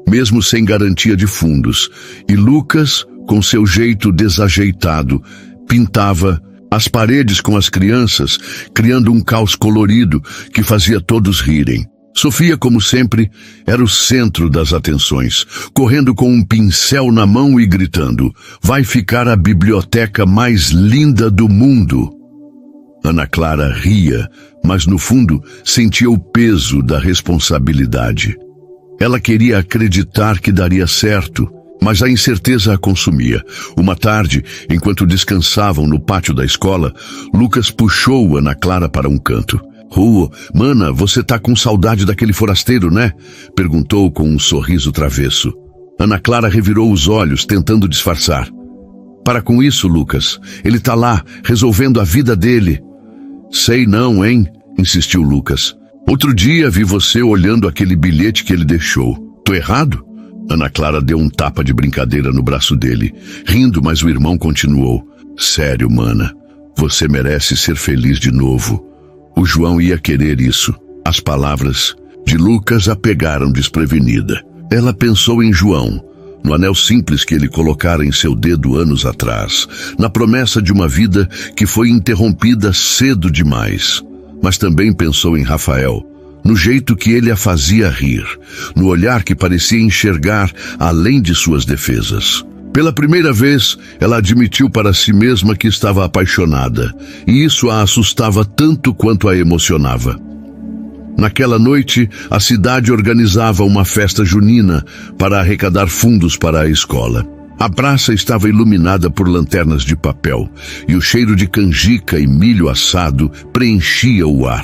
mesmo sem garantia de fundos, e Lucas, com seu jeito desajeitado, pintava as paredes com as crianças, criando um caos colorido que fazia todos rirem. Sofia, como sempre, era o centro das atenções, correndo com um pincel na mão e gritando: "Vai ficar a biblioteca mais linda do mundo!" Ana Clara ria, mas no fundo sentia o peso da responsabilidade. Ela queria acreditar que daria certo, mas a incerteza a consumia. Uma tarde, enquanto descansavam no pátio da escola, Lucas puxou Ana Clara para um canto. Mana, você tá com saudade daquele forasteiro, né?" perguntou com um sorriso travesso. Ana Clara revirou os olhos, tentando disfarçar. "Para com isso, Lucas. Ele tá lá, resolvendo a vida dele." "Sei não, hein?" insistiu Lucas. "Outro dia vi você olhando aquele bilhete que ele deixou. Tô errado?" Ana Clara deu um tapa de brincadeira no braço dele, rindo, mas o irmão continuou: "Sério, mana, você merece ser feliz de novo. O João ia querer isso." As palavras de Lucas a pegaram desprevenida. Ela pensou em João, no anel simples que ele colocara em seu dedo anos atrás, na promessa de uma vida que foi interrompida cedo demais. Mas também pensou em Rafael, no jeito que ele a fazia rir, no olhar que parecia enxergar além de suas defesas. Pela primeira vez, ela admitiu para si mesma que estava apaixonada, e isso a assustava tanto quanto a emocionava. Naquela noite, a cidade organizava uma festa junina para arrecadar fundos para a escola. A praça estava iluminada por lanternas de papel, e o cheiro de canjica e milho assado preenchia o ar.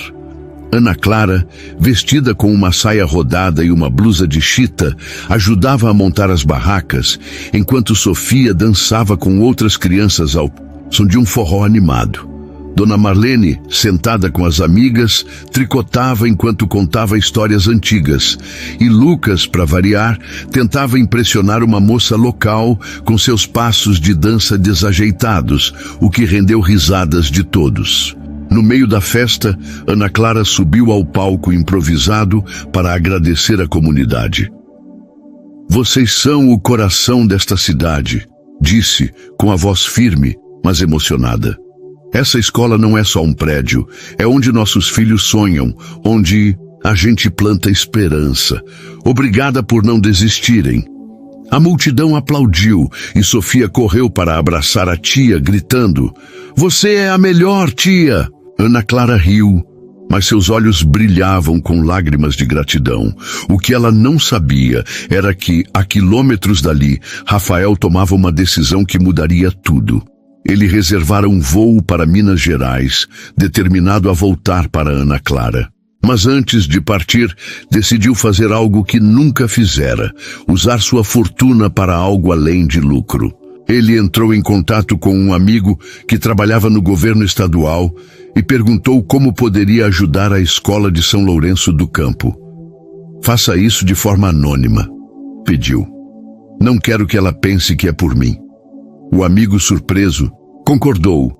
Ana Clara, vestida com uma saia rodada e uma blusa de chita, ajudava a montar as barracas, enquanto Sofia dançava com outras crianças ao som de um forró animado. Dona Marlene, sentada com as amigas, tricotava enquanto contava histórias antigas, e Lucas, para variar, tentava impressionar uma moça local com seus passos de dança desajeitados, o que rendeu risadas de todos. No meio da festa, Ana Clara subiu ao palco improvisado para agradecer a comunidade. "Vocês são o coração desta cidade", disse, com a voz firme, mas emocionada. "Essa escola não é só um prédio, é onde nossos filhos sonham, onde a gente planta esperança. Obrigada por não desistirem." A multidão aplaudiu e Sofia correu para abraçar a tia, gritando: "Você é a melhor, tia!" Ana Clara riu, mas seus olhos brilhavam com lágrimas de gratidão. O que ela não sabia era que, a quilômetros dali, Rafael tomava uma decisão que mudaria tudo. Ele reservara um voo para Minas Gerais, determinado a voltar para Ana Clara. Mas antes de partir, decidiu fazer algo que nunca fizera: usar sua fortuna para algo além de lucro. Ele entrou em contato com um amigo que trabalhava no governo estadual e perguntou como poderia ajudar a escola de São Lourenço do Campo. "Faça isso de forma anônima", pediu. "Não quero que ela pense que é por mim." O amigo, surpreso, concordou,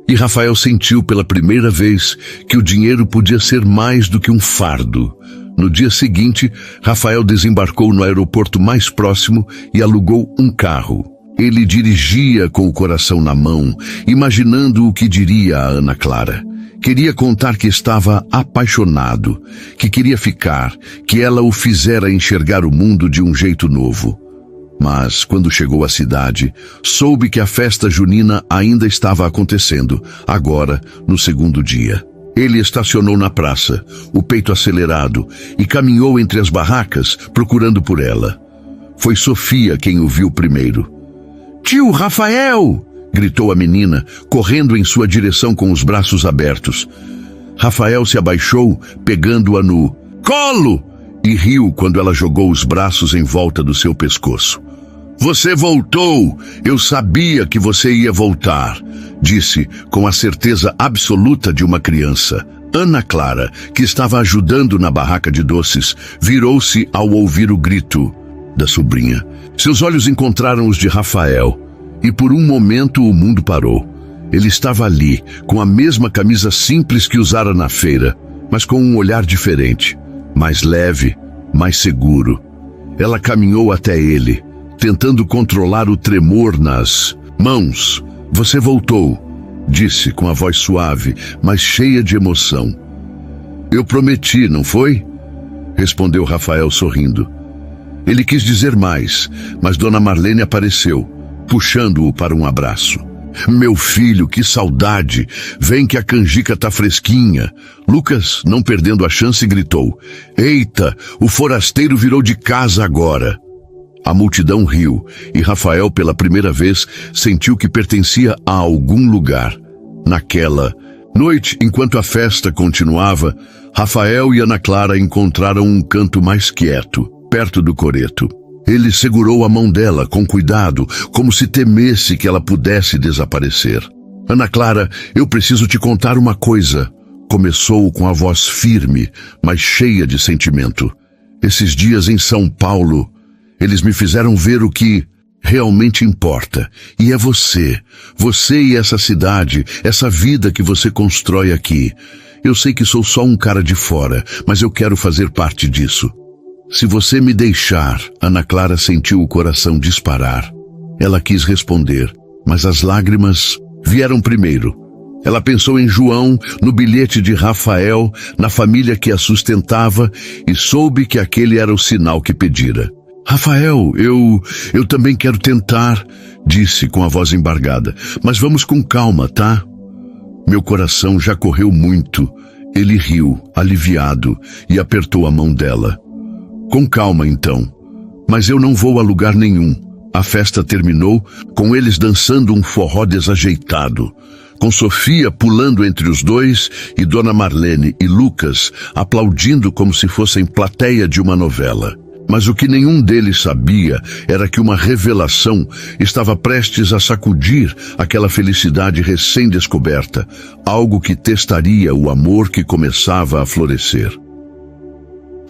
e Rafael sentiu pela primeira vez que o dinheiro podia ser mais do que um fardo. No dia seguinte, Rafael desembarcou no aeroporto mais próximo e alugou um carro. Ele dirigia com o coração na mão, imaginando o que diria a Ana Clara. Queria contar que estava apaixonado, que queria ficar, que ela o fizera enxergar o mundo de um jeito novo. Mas, quando chegou à cidade, soube que a festa junina ainda estava acontecendo, agora, no segundo dia. Ele estacionou na praça, o peito acelerado, e caminhou entre as barracas, procurando por ela. Foi Sofia quem o viu primeiro. "Tio Rafael!" gritou a menina, correndo em sua direção com os braços abertos. Rafael se abaixou, pegando-a no colo, e riu quando ela jogou os braços em volta do seu pescoço. "Você voltou! Eu sabia que você ia voltar", disse com a certeza absoluta de uma criança. Ana Clara, que estava ajudando na barraca de doces, virou-se ao ouvir o grito da sobrinha. Seus olhos encontraram os de Rafael, E por um momento o mundo parou. Ele estava ali, com a mesma camisa simples que usara na feira, mas com um olhar diferente, mais leve, mais seguro. Ela caminhou até ele, tentando controlar o tremor nas mãos. Você voltou, disse com a voz suave, mas cheia de emoção. Eu prometi, não foi? Respondeu Rafael sorrindo. Ele quis dizer mais, mas Dona Marlene apareceu, puxando-o para um abraço. Meu filho, que saudade! Vem que a canjica tá fresquinha. Lucas, não perdendo a chance, gritou. Eita, o forasteiro virou de casa agora. A multidão riu, e Rafael, pela primeira vez, sentiu que pertencia a algum lugar. Naquela noite, enquanto a festa continuava, Rafael e Ana Clara encontraram um canto mais quieto, perto do coreto. Ele segurou a mão dela com cuidado, como se temesse que ela pudesse desaparecer. Ana Clara, eu preciso te contar uma coisa. Começou com a voz firme, mas cheia de sentimento. Esses dias em São Paulo, eles me fizeram ver o que realmente importa. E é você. Você e essa cidade, essa vida que você constrói aqui. Eu sei que sou só um cara de fora, mas eu quero fazer parte disso. Se você me deixar, Ana Clara sentiu o coração disparar. Ela quis responder, mas as lágrimas vieram primeiro. Ela pensou em João, no bilhete de Rafael, na família que a sustentava e soube que aquele era o sinal que pedira. Rafael, eu também quero tentar, disse com a voz embargada, mas vamos com calma, tá? Meu coração já correu muito. Ele riu, aliviado, e apertou a mão dela. Com calma, então. Mas eu não vou a lugar nenhum. A festa terminou, com eles dançando um forró desajeitado, com Sofia pulando entre os dois e Dona Marlene e Lucas aplaudindo como se fossem plateia de uma novela. Mas o que nenhum deles sabia era que uma revelação estava prestes a sacudir aquela felicidade recém-descoberta, algo que testaria o amor que começava a florescer.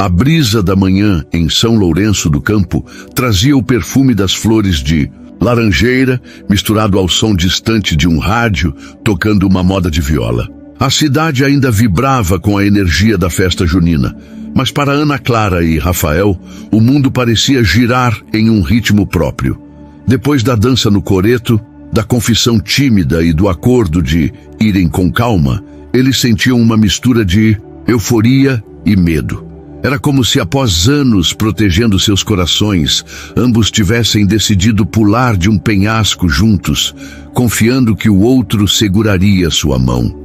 A brisa da manhã em São Lourenço do Campo trazia o perfume das flores de laranjeira, misturado ao som distante de um rádio, tocando uma moda de viola. A cidade ainda vibrava com a energia da festa junina, mas para Ana Clara e Rafael, o mundo parecia girar em um ritmo próprio. Depois da dança no coreto, da confissão tímida e do acordo de irem com calma, eles sentiam uma mistura de euforia e medo. Era como se, após anos protegendo seus corações, ambos tivessem decidido pular de um penhasco juntos, confiando que o outro seguraria sua mão.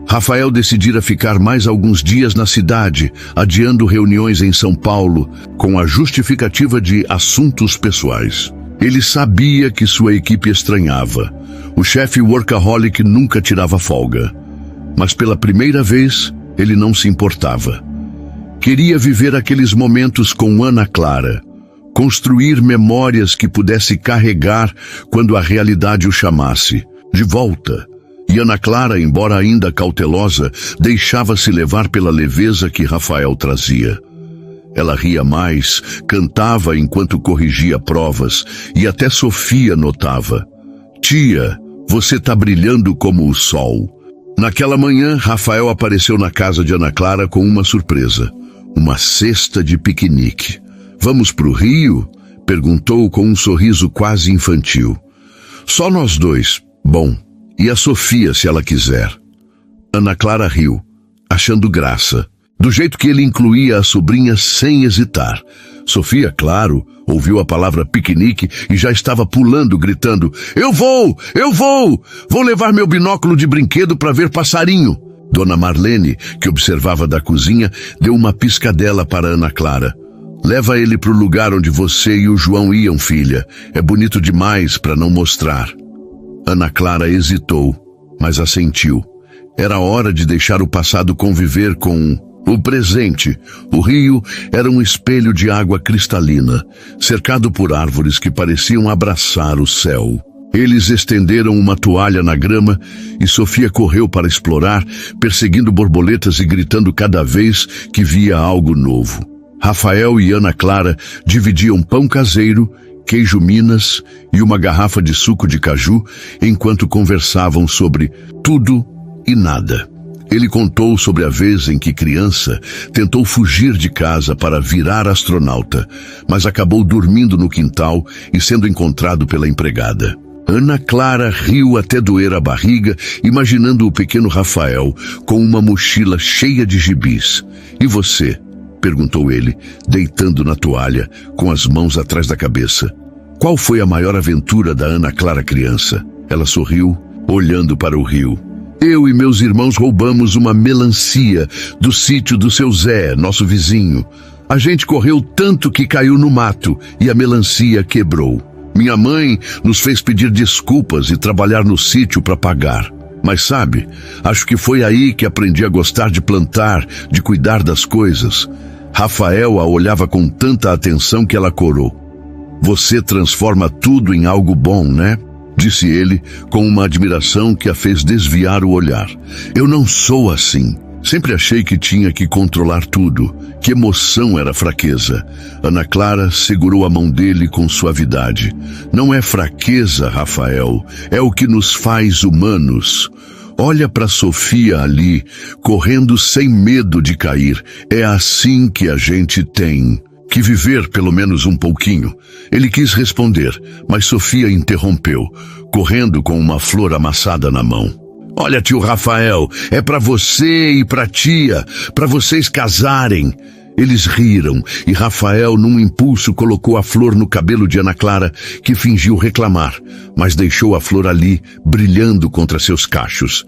Rafael decidira ficar mais alguns dias na cidade, adiando reuniões em São Paulo, com a justificativa de assuntos pessoais. Ele sabia que sua equipe estranhava. O chefe workaholic nunca tirava folga. Mas pela primeira vez, ele não se importava. Queria viver aqueles momentos com Ana Clara, construir memórias que pudesse carregar quando a realidade o chamasse, de volta. E Ana Clara, embora ainda cautelosa, deixava-se levar pela leveza que Rafael trazia. Ela ria mais, cantava enquanto corrigia provas, e até Sofia notava. Tia, você tá brilhando como o sol. Naquela manhã, Rafael apareceu na casa de Ana Clara com uma surpresa. Uma cesta de piquenique. Vamos pro Rio? Perguntou com um sorriso quase infantil. Só nós dois. Bom, e a Sofia, se ela quiser. Ana Clara riu, achando graça, do jeito que ele incluía a sobrinha sem hesitar. Sofia, claro, ouviu a palavra piquenique e já estava pulando, gritando, Eu vou! Vou levar meu binóculo de brinquedo para ver passarinho! Dona Marlene, que observava da cozinha, deu uma piscadela para Ana Clara. Leva ele para o lugar onde você e o João iam, filha. É bonito demais para não mostrar. Ana Clara hesitou, mas assentiu. Era hora de deixar o passado conviver com o presente. O rio era um espelho de água cristalina, cercado por árvores que pareciam abraçar o céu. Eles estenderam uma toalha na grama e Sofia correu para explorar, perseguindo borboletas e gritando cada vez que via algo novo. Rafael e Ana Clara dividiam pão caseiro, queijo Minas e uma garrafa de suco de caju enquanto conversavam sobre tudo e nada. Ele contou sobre a vez em que, criança, tentou fugir de casa para virar astronauta, mas acabou dormindo no quintal e sendo encontrado pela empregada. Ana Clara riu até doer a barriga, imaginando o pequeno Rafael com uma mochila cheia de gibis. "E você?", perguntou ele, deitando na toalha, com as mãos atrás da cabeça. "Qual foi a maior aventura da Ana Clara criança?" Ela sorriu, olhando para o rio. "Eu e meus irmãos roubamos uma melancia do sítio do seu Zé, nosso vizinho. A gente correu tanto que caiu no mato e a melancia quebrou. Minha mãe nos fez pedir desculpas e trabalhar no sítio para pagar. Mas sabe, acho que foi aí que aprendi a gostar de plantar, de cuidar das coisas." Rafael a olhava com tanta atenção que ela corou. "Você transforma tudo em algo bom, né?", disse ele com uma admiração que a fez desviar o olhar. "Eu não sou assim. Sempre achei que tinha que controlar tudo, que emoção era fraqueza." Ana Clara segurou a mão dele com suavidade. "Não é fraqueza, Rafael, é o que nos faz humanos. Olha para Sofia ali, correndo sem medo de cair. É assim que a gente tem que viver pelo menos um pouquinho." Ele quis responder, mas Sofia interrompeu, correndo com uma flor amassada na mão. "Olha, tio Rafael, é para você e para tia, para vocês casarem." Eles riram e Rafael, num impulso, colocou a flor no cabelo de Ana Clara, que fingiu reclamar, mas deixou a flor ali, brilhando contra seus cachos.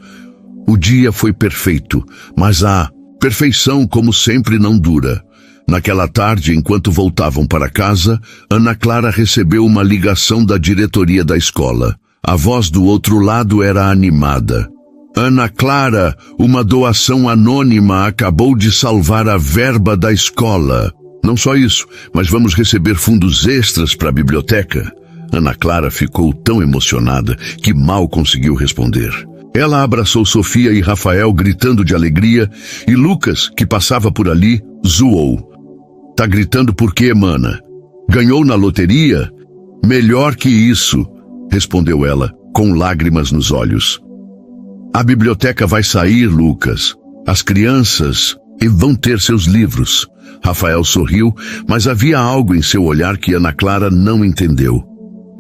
O dia foi perfeito, mas a perfeição, como sempre, não dura. Naquela tarde, enquanto voltavam para casa, Ana Clara recebeu uma ligação da diretoria da escola. A voz do outro lado era animada. "Ana Clara, uma doação anônima acabou de salvar a verba da escola. Não só isso, mas vamos receber fundos extras para a biblioteca." Ana Clara ficou tão emocionada que mal conseguiu responder. Ela abraçou Sofia e Rafael gritando de alegria, e Lucas, que passava por ali, zoou. "Tá gritando por quê, mana? Ganhou na loteria?" "Melhor que isso", respondeu ela, com lágrimas nos olhos. "A biblioteca vai sair, Lucas. As crianças vão ter seus livros." Rafael sorriu, mas havia algo em seu olhar que Ana Clara não entendeu.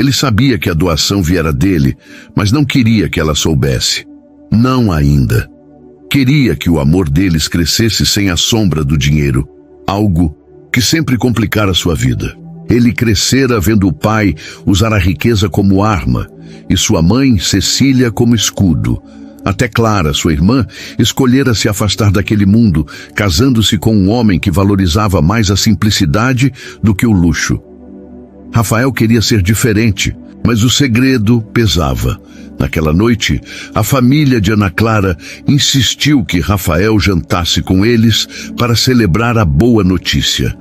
Ele sabia que a doação viera dele, mas não queria que ela soubesse. Não ainda. Queria que o amor deles crescesse sem a sombra do dinheiro, algo que sempre complicara sua vida. Ele crescera vendo o pai usar a riqueza como arma e sua mãe, Cecília, como escudo. Até Clara, sua irmã, escolhera se afastar daquele mundo, casando-se com um homem que valorizava mais a simplicidade do que o luxo. Rafael queria ser diferente, mas o segredo pesava. Naquela noite, a família de Ana Clara insistiu que Rafael jantasse com eles para celebrar a boa notícia.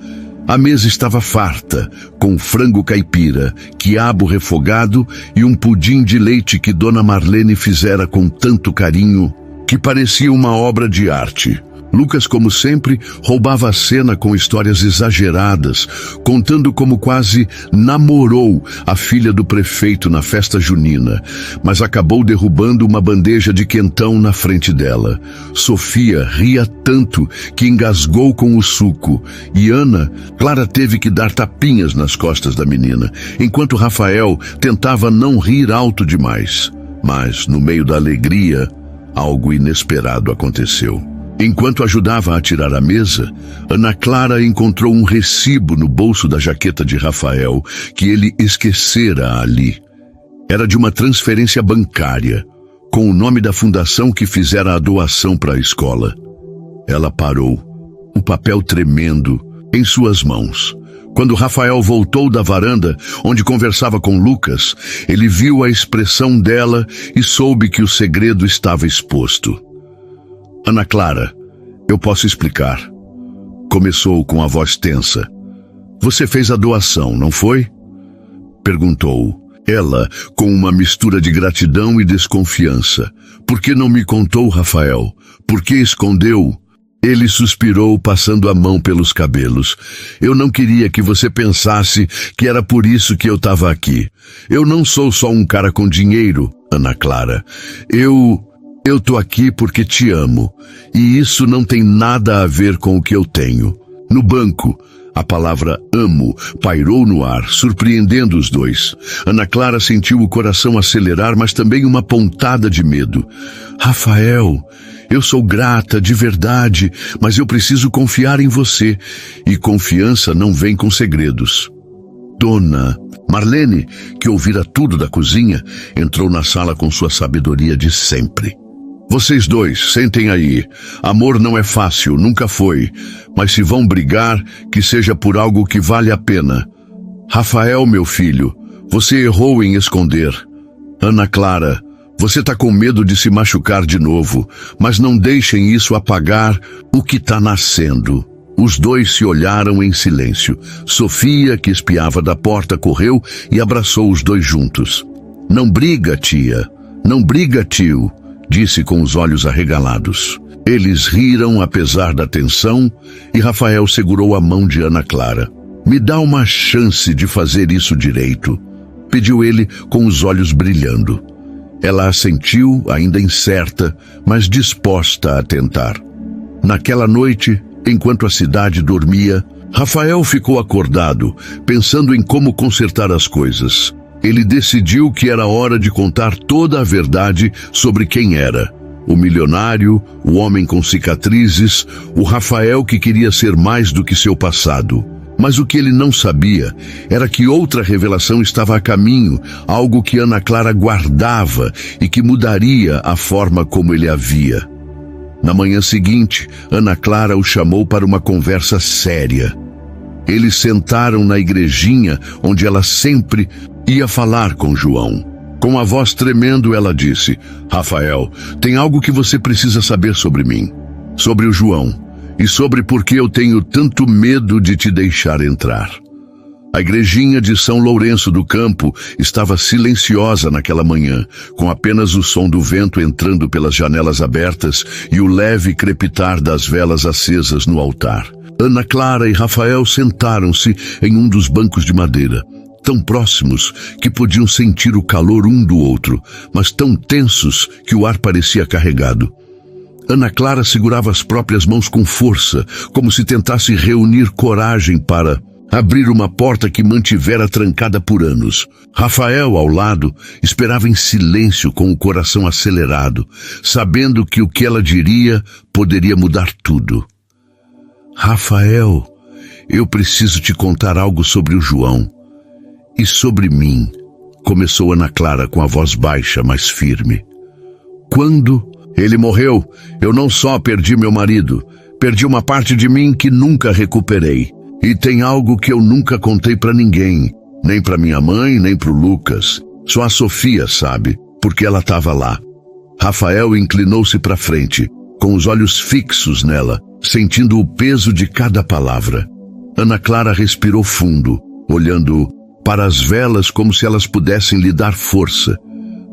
A mesa estava farta, com frango caipira, quiabo refogado e um pudim de leite que Dona Marlene fizera com tanto carinho que parecia uma obra de arte. Lucas, como sempre, roubava a cena com histórias exageradas, contando como quase namorou a filha do prefeito na festa junina, mas acabou derrubando uma bandeja de quentão na frente dela. Sofia ria tanto que engasgou com o suco, e Clara teve que dar tapinhas nas costas da menina, enquanto Rafael tentava não rir alto demais. Mas, no meio da alegria, algo inesperado aconteceu. Enquanto ajudava a tirar a mesa, Ana Clara encontrou um recibo no bolso da jaqueta de Rafael que ele esquecera ali. Era de uma transferência bancária, com o nome da fundação que fizera a doação para a escola. Ela parou, o papel tremendo, em suas mãos. Quando Rafael voltou da varanda, onde conversava com Lucas, ele viu a expressão dela e soube que o segredo estava exposto. "Ana Clara, eu posso explicar." Começou com a voz tensa. "Você fez a doação, não foi?" Perguntou ela, com uma mistura de gratidão e desconfiança. "Por que não me contou, Rafael? Por que escondeu?" Ele suspirou, passando a mão pelos cabelos. Eu não queria que você pensasse que era por isso que eu estava aqui. Eu não sou só um cara com dinheiro, Ana Clara. Eu tô aqui porque te amo. E isso não tem nada a ver com o que eu tenho. No banco, a palavra amo pairou no ar, surpreendendo os dois. Ana Clara sentiu o coração acelerar, mas também uma pontada de medo. Rafael, eu sou grata, de verdade, mas eu preciso confiar em você. E confiança não vem com segredos. Dona Marlene, que ouvira tudo da cozinha, entrou na sala com sua sabedoria de sempre. Vocês dois, sentem aí. Amor não é fácil, nunca foi. Mas se vão brigar, que seja por algo que vale a pena. Rafael, meu filho, você errou em esconder. Ana Clara, você tá com medo de se machucar de novo, mas não deixem isso apagar o que tá nascendo. Os dois se olharam em silêncio. Sofia, que espiava da porta, correu e abraçou os dois juntos. Não briga, tia. Não briga, tio, disse com os olhos arregalados. Eles riram apesar da tensão e Rafael segurou a mão de Ana Clara. Me dá uma chance de fazer isso direito, pediu ele com os olhos brilhando. Ela assentiu, ainda incerta, mas disposta a tentar. Naquela noite, enquanto a cidade dormia, Rafael ficou acordado, pensando em como consertar as coisas. Ele decidiu que era hora de contar toda a verdade sobre quem era. O milionário, o homem com cicatrizes, o Rafael que queria ser mais do que seu passado. Mas o que ele não sabia era que outra revelação estava a caminho, algo que Ana Clara guardava e que mudaria a forma como ele a via. Na manhã seguinte, Ana Clara o chamou para uma conversa séria. Eles sentaram na igrejinha onde ela sempre ia falar com João. Com a voz tremendo, ela disse: Rafael, tem algo que você precisa saber sobre mim, sobre o João. E sobre por que eu tenho tanto medo de te deixar entrar. A igrejinha de São Lourenço do Campo estava silenciosa naquela manhã, com apenas o som do vento entrando pelas janelas abertas e o leve crepitar das velas acesas no altar. Ana Clara e Rafael sentaram-se em um dos bancos de madeira, tão próximos que podiam sentir o calor um do outro, mas tão tensos que o ar parecia carregado. Ana Clara segurava as próprias mãos com força, como se tentasse reunir coragem para abrir uma porta que mantivera trancada por anos. Rafael, ao lado, esperava em silêncio com o coração acelerado, sabendo que o que ela diria poderia mudar tudo. Rafael, eu preciso te contar algo sobre o João. E sobre mim, começou Ana Clara com a voz baixa, mas firme. Quando ele morreu, eu não só perdi meu marido, perdi uma parte de mim que nunca recuperei. E tem algo que eu nunca contei pra ninguém, nem pra minha mãe, nem pro Lucas. Só a Sofia sabe, porque ela estava lá. Rafael inclinou-se pra frente, com os olhos fixos nela, sentindo o peso de cada palavra. Ana Clara respirou fundo, olhando para as velas como se elas pudessem lhe dar força.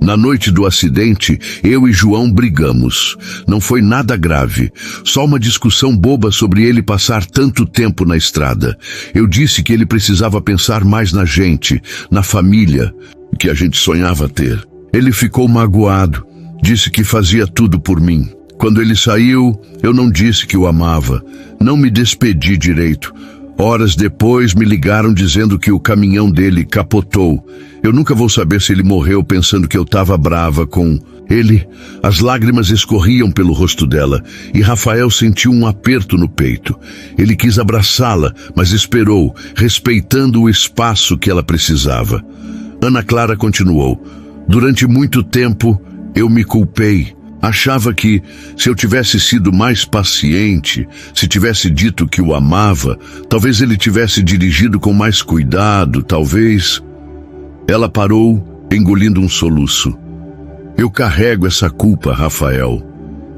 Na noite do acidente, eu e João brigamos. Não foi nada grave, só uma discussão boba sobre ele passar tanto tempo na estrada. Eu disse que ele precisava pensar mais na gente, na família, que a gente sonhava ter. Ele ficou magoado, disse que fazia tudo por mim. Quando ele saiu, eu não disse que o amava, não me despedi direito. Horas depois me ligaram dizendo que o caminhão dele capotou. Eu nunca vou saber se ele morreu pensando que eu estava brava com ele. As lágrimas escorriam pelo rosto dela e Rafael sentiu um aperto no peito. Ele quis abraçá-la, mas esperou, respeitando o espaço que ela precisava. Ana Clara continuou. Durante muito tempo, eu me culpei. Achava que, se eu tivesse sido mais paciente, se tivesse dito que o amava, talvez ele tivesse dirigido com mais cuidado, talvez... Ela parou, engolindo um soluço. Eu carrego essa culpa, Rafael,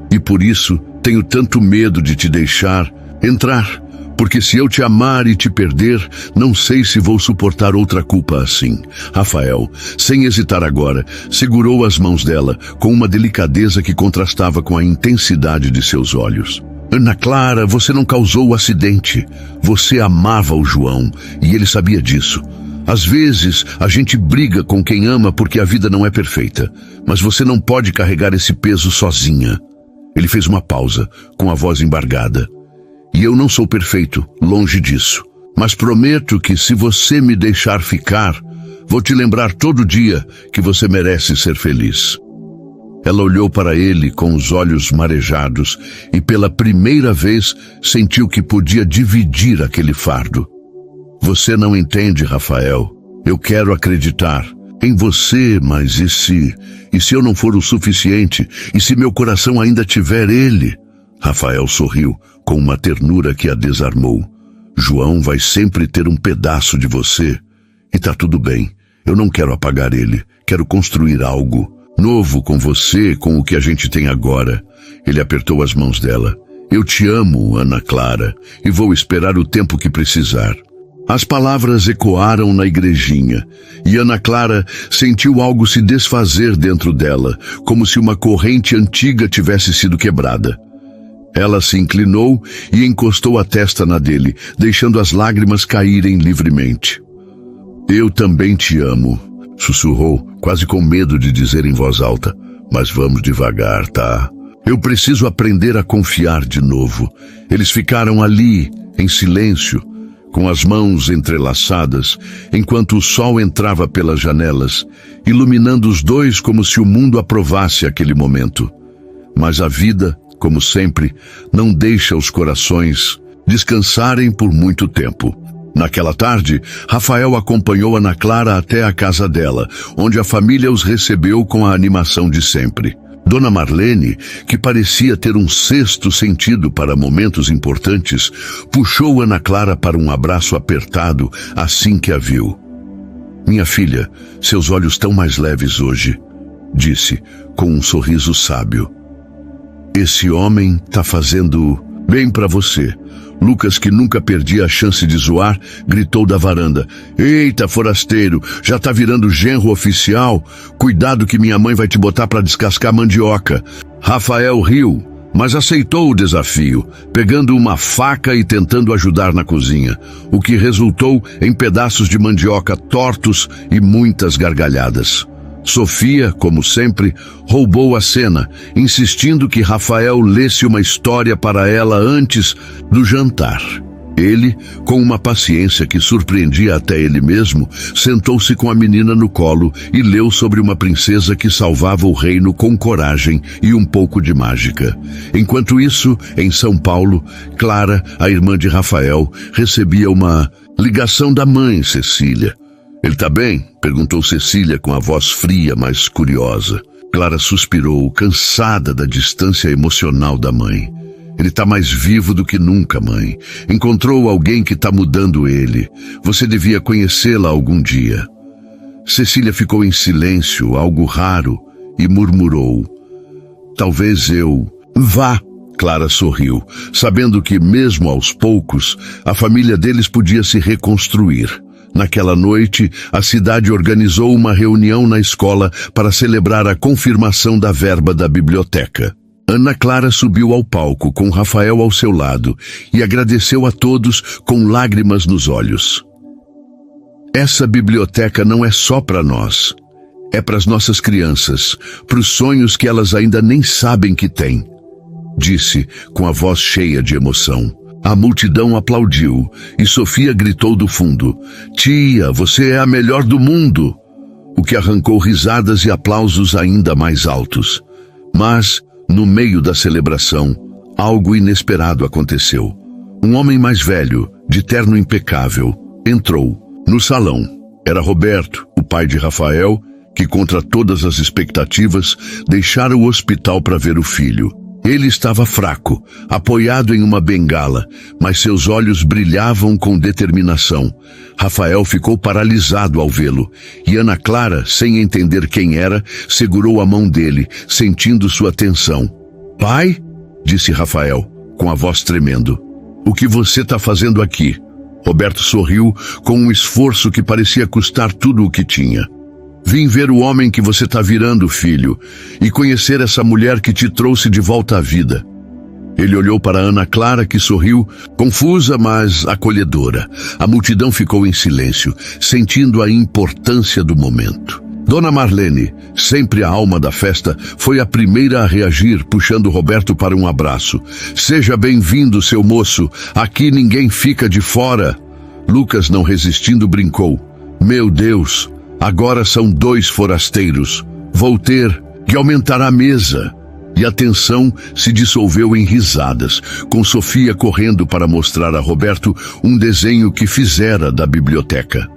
e por isso tenho tanto medo de te deixar entrar, porque se eu te amar e te perder, não sei se vou suportar outra culpa assim. Rafael, sem hesitar agora, segurou as mãos dela com uma delicadeza que contrastava com a intensidade de seus olhos. Ana Clara, você não causou o acidente. Você amava o João e ele sabia disso. Às vezes, a gente briga com quem ama porque a vida não é perfeita. Mas você não pode carregar esse peso sozinha. Ele fez uma pausa, com a voz embargada. E eu não sou perfeito, longe disso. Mas prometo que se você me deixar ficar, vou te lembrar todo dia que você merece ser feliz. Ela olhou para ele com os olhos marejados e pela primeira vez sentiu que podia dividir aquele fardo. Você não entende, Rafael. Eu quero acreditar em você, mas e se eu não for o suficiente? E se meu coração ainda tiver ele? Rafael sorriu com uma ternura que a desarmou. João vai sempre ter um pedaço de você. E tá tudo bem. Eu não quero apagar ele. Quero construir algo novo com você, com o que a gente tem agora. Ele apertou as mãos dela. Eu te amo, Ana Clara, e vou esperar o tempo que precisar. As palavras ecoaram na igrejinha, e Ana Clara sentiu algo se desfazer dentro dela, como se uma corrente antiga tivesse sido quebrada. Ela se inclinou e encostou a testa na dele, deixando as lágrimas caírem livremente. Eu também te amo, sussurrou, quase com medo de dizer em voz alta. Mas vamos devagar, tá? Eu preciso aprender a confiar de novo. Eles ficaram ali, em silêncio, com as mãos entrelaçadas, enquanto o sol entrava pelas janelas, iluminando os dois como se o mundo aprovasse aquele momento. Mas a vida, como sempre, não deixa os corações descansarem por muito tempo. Naquela tarde, Rafael acompanhou Ana Clara até a casa dela, onde a família os recebeu com a animação de sempre. Dona Marlene, que parecia ter um sexto sentido para momentos importantes, puxou Ana Clara para um abraço apertado assim que a viu. Minha filha, seus olhos estão mais leves hoje, disse, com um sorriso sábio. Esse homem tá fazendo bem para você. Lucas, que nunca perdia a chance de zoar, gritou da varanda. Eita, forasteiro, já tá virando genro oficial? Cuidado que minha mãe vai te botar para descascar mandioca. Rafael riu, mas aceitou o desafio, pegando uma faca e tentando ajudar na cozinha, o que resultou em pedaços de mandioca tortos e muitas gargalhadas. Sofia, como sempre, roubou a cena, insistindo que Rafael lesse uma história para ela antes do jantar. Ele, com uma paciência que surpreendia até ele mesmo, sentou-se com a menina no colo e leu sobre uma princesa que salvava o reino com coragem e um pouco de mágica. Enquanto isso, em São Paulo, Clara, a irmã de Rafael, recebia uma ligação da mãe, Cecília. Ele tá bem? Perguntou Cecília com a voz fria, mas curiosa. Clara suspirou, cansada da distância emocional da mãe. Ele tá mais vivo do que nunca, mãe. Encontrou alguém que tá mudando ele. Você devia conhecê-la algum dia. Cecília ficou em silêncio, algo raro, e murmurou. Talvez eu... Vá! Clara sorriu, sabendo que, mesmo aos poucos, a família deles podia se reconstruir. Naquela noite, a cidade organizou uma reunião na escola para celebrar a confirmação da verba da biblioteca. Ana Clara subiu ao palco com Rafael ao seu lado e agradeceu a todos com lágrimas nos olhos. Essa biblioteca não é só para nós. É para as nossas crianças, para os sonhos que elas ainda nem sabem que têm, disse com a voz cheia de emoção. A multidão aplaudiu e Sofia gritou do fundo, Tia, você é a melhor do mundo! O que arrancou risadas e aplausos ainda mais altos. Mas, no meio da celebração, algo inesperado aconteceu. Um homem mais velho, de terno impecável, entrou no salão. Era Roberto, o pai de Rafael, que contra todas as expectativas, deixara o hospital para ver o filho. Ele estava fraco, apoiado em uma bengala, mas seus olhos brilhavam com determinação. Rafael ficou paralisado ao vê-lo, e Ana Clara, sem entender quem era, segurou a mão dele, sentindo sua tensão. Pai? Disse Rafael, com a voz tremendo. O que você está fazendo aqui? Roberto sorriu com um esforço que parecia custar tudo o que tinha. Vim ver o homem que você está virando, filho, e conhecer essa mulher que te trouxe de volta à vida. Ele olhou para Ana Clara, que sorriu, confusa, mas acolhedora. A multidão ficou em silêncio, sentindo a importância do momento. Dona Marlene, sempre a alma da festa, foi a primeira a reagir, puxando Roberto para um abraço. Seja bem-vindo, seu moço. Aqui ninguém fica de fora. Lucas, não resistindo, brincou. Meu Deus, agora são 2 forasteiros. Vou ter que aumentar a mesa. E a tensão se dissolveu em risadas, com Sofia correndo para mostrar a Roberto um desenho que fizera da biblioteca.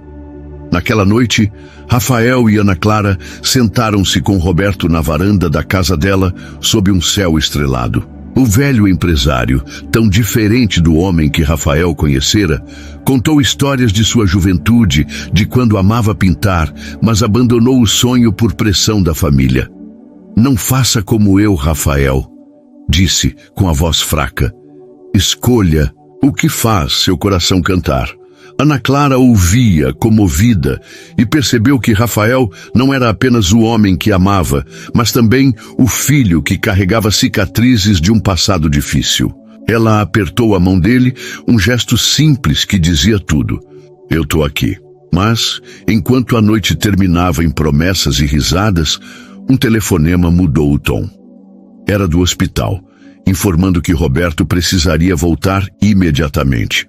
Naquela noite, Rafael e Ana Clara sentaram-se com Roberto na varanda da casa dela, sob um céu estrelado. O velho empresário, tão diferente do homem que Rafael conhecera, contou histórias de sua juventude, de quando amava pintar, mas abandonou o sonho por pressão da família. Não faça como eu, Rafael, disse com a voz fraca. Escolha o que faz seu coração cantar. Ana Clara ouvia, comovida, e percebeu que Rafael não era apenas o homem que amava, mas também o filho que carregava cicatrizes de um passado difícil. Ela apertou a mão dele, um gesto simples que dizia tudo. Eu tô aqui. Mas, enquanto a noite terminava em promessas e risadas, um telefonema mudou o tom. Era do hospital, informando que Roberto precisaria voltar imediatamente.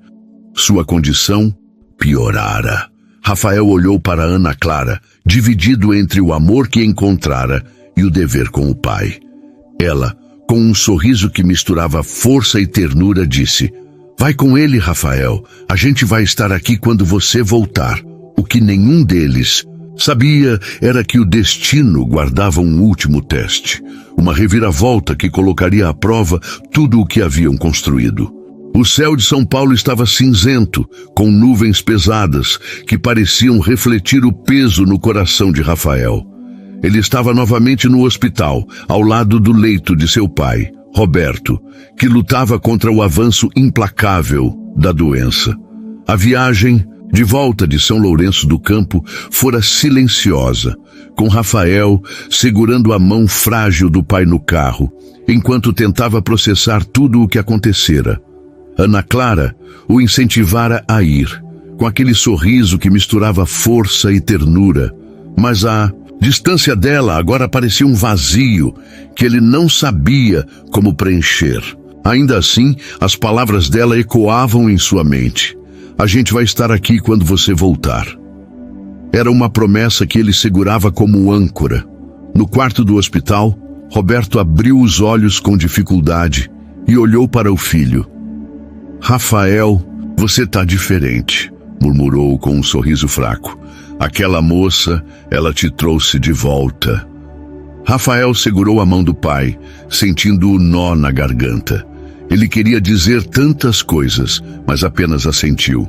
Sua condição piorara. Rafael olhou para Ana Clara, dividido entre o amor que encontrara e o dever com o pai. Ela, com um sorriso que misturava força e ternura, disse: Vai com ele, Rafael. A gente vai estar aqui quando você voltar. O que nenhum deles sabia era que o destino guardava um último teste, uma reviravolta que colocaria à prova tudo o que haviam construído. O céu de São Paulo estava cinzento, com nuvens pesadas que pareciam refletir o peso no coração de Rafael. Ele estava novamente no hospital, ao lado do leito de seu pai, Roberto, que lutava contra o avanço implacável da doença. A viagem de volta de São Lourenço do Campo fora silenciosa, com Rafael segurando a mão frágil do pai no carro, enquanto tentava processar tudo o que acontecera. Ana Clara o incentivara a ir, com aquele sorriso que misturava força e ternura, mas a distância dela agora parecia um vazio que ele não sabia como preencher. Ainda assim, as palavras dela ecoavam em sua mente. A gente vai estar aqui quando você voltar. Era uma promessa que ele segurava como âncora. No quarto do hospital, Roberto abriu os olhos com dificuldade e olhou para o filho. Rafael, você tá diferente, murmurou com um sorriso fraco. Aquela moça, ela te trouxe de volta. Rafael segurou a mão do pai, sentindo o nó na garganta. Ele queria dizer tantas coisas, mas apenas assentiu.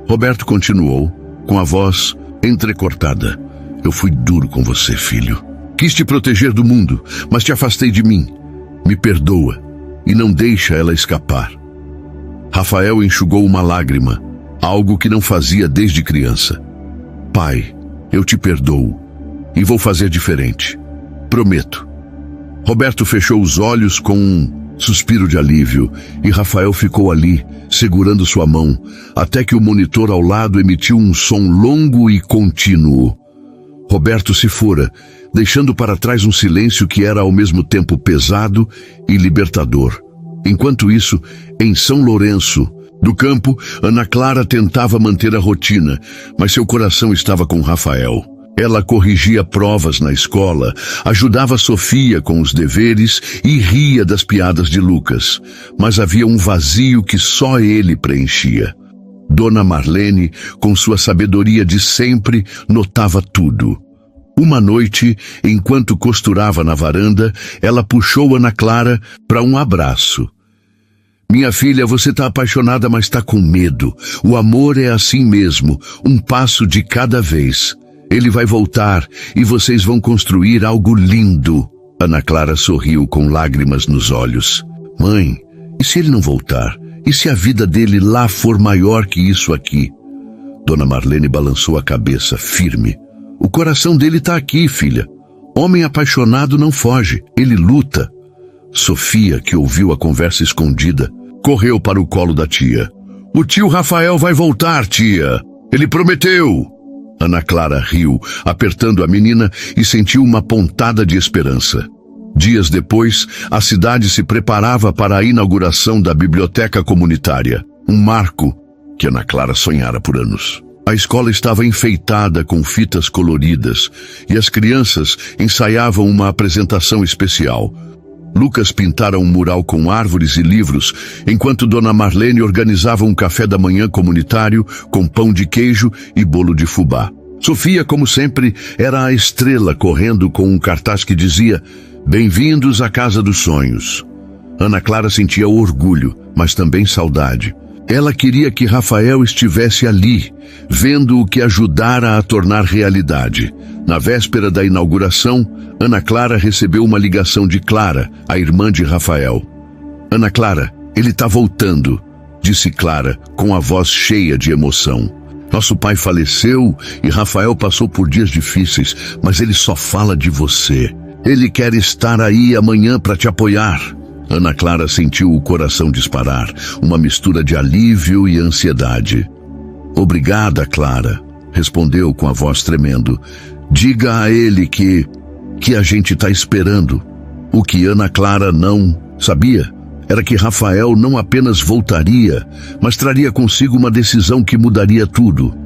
Roberto continuou, com a voz entrecortada. Eu fui duro com você, filho. Quis te proteger do mundo, mas te afastei de mim. Me perdoa e não deixa ela escapar. Rafael enxugou uma lágrima, algo que não fazia desde criança. Pai, eu te perdoo e vou fazer diferente. Prometo. Roberto fechou os olhos com um suspiro de alívio e Rafael ficou ali, segurando sua mão, até que o monitor ao lado emitiu um som longo e contínuo. Roberto se fora, deixando para trás um silêncio que era ao mesmo tempo pesado e libertador. Enquanto isso, em São Lourenço do Campo, Ana Clara tentava manter a rotina, mas seu coração estava com Rafael. Ela corrigia provas na escola, ajudava Sofia com os deveres e ria das piadas de Lucas, mas havia um vazio que só ele preenchia. Dona Marlene, com sua sabedoria de sempre, notava tudo. Uma noite, enquanto costurava na varanda, ela puxou Ana Clara para um abraço. Minha filha, você está apaixonada, mas está com medo. O amor é assim mesmo, um passo de cada vez. Ele vai voltar e vocês vão construir algo lindo. Ana Clara sorriu com lágrimas nos olhos. Mãe, e se ele não voltar? E se a vida dele lá for maior que isso aqui? Dona Marlene balançou a cabeça, firme. O coração dele está aqui, filha. Homem apaixonado não foge, ele luta. Sofia, que ouviu a conversa escondida, correu para o colo da tia. O tio Rafael vai voltar, tia. Ele prometeu. Ana Clara riu, apertando a menina, e sentiu uma pontada de esperança. Dias depois, a cidade se preparava para a inauguração da biblioteca comunitária, um marco que Ana Clara sonhara por anos. A escola estava enfeitada com fitas coloridas e as crianças ensaiavam uma apresentação especial. Lucas pintara um mural com árvores e livros, enquanto Dona Marlene organizava um café da manhã comunitário com pão de queijo e bolo de fubá. Sofia, como sempre, era a estrela correndo com um cartaz que dizia: "Bem-vindos à Casa dos Sonhos". Ana Clara sentia orgulho, mas também saudade. Ela queria que Rafael estivesse ali, vendo o que ajudara a tornar realidade. Na véspera da inauguração, Ana Clara recebeu uma ligação de Clara, a irmã de Rafael. "Ana Clara, ele está voltando", disse Clara, com a voz cheia de emoção. "Nosso pai faleceu e Rafael passou por dias difíceis, mas ele só fala de você. Ele quer estar aí amanhã para te apoiar." Ana Clara sentiu o coração disparar, uma mistura de alívio e ansiedade. "Obrigada, Clara", respondeu com a voz tremendo. "Diga a ele que a gente está esperando." O que Ana Clara não sabia era que Rafael não apenas voltaria, mas traria consigo uma decisão que mudaria tudo.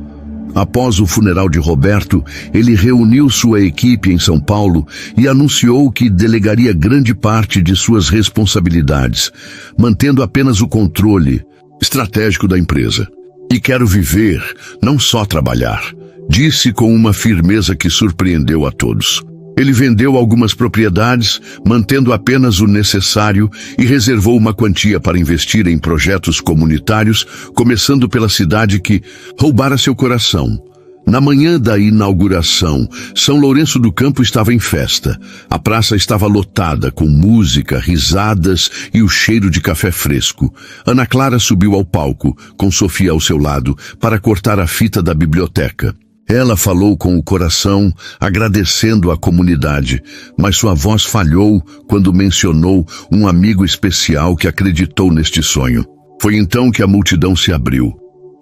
Após o funeral de Roberto, ele reuniu sua equipe em São Paulo e anunciou que delegaria grande parte de suas responsabilidades, mantendo apenas o controle estratégico da empresa. "E quero viver, não só trabalhar", disse com uma firmeza que surpreendeu a todos. Ele vendeu algumas propriedades, mantendo apenas o necessário, e reservou uma quantia para investir em projetos comunitários, começando pela cidade que roubara seu coração. Na manhã da inauguração, São Lourenço do Campo estava em festa. A praça estava lotada, com música, risadas e o cheiro de café fresco. Ana Clara subiu ao palco, com Sofia ao seu lado, para cortar a fita da biblioteca. Ela falou com o coração, agradecendo à comunidade, mas sua voz falhou quando mencionou um amigo especial que acreditou neste sonho. Foi então que a multidão se abriu,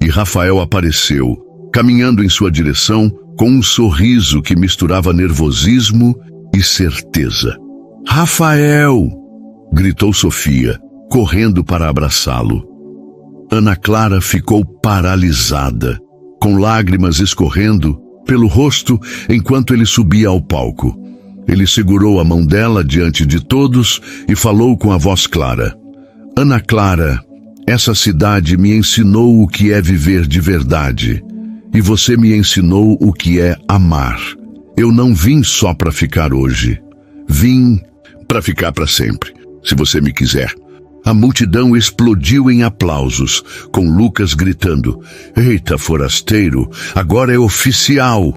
e Rafael apareceu, caminhando em sua direção com um sorriso que misturava nervosismo e certeza. "Rafael!" gritou Sofia, correndo para abraçá-lo. Ana Clara ficou paralisada, com lágrimas escorrendo pelo rosto enquanto ele subia ao palco. Ele segurou a mão dela diante de todos e falou com a voz clara: "Ana Clara, essa cidade me ensinou o que é viver de verdade, e você me ensinou o que é amar. Eu não vim só para ficar hoje. Vim para ficar para sempre, se você me quiser." A multidão explodiu em aplausos, com Lucas gritando: "Eita, forasteiro, agora é oficial!"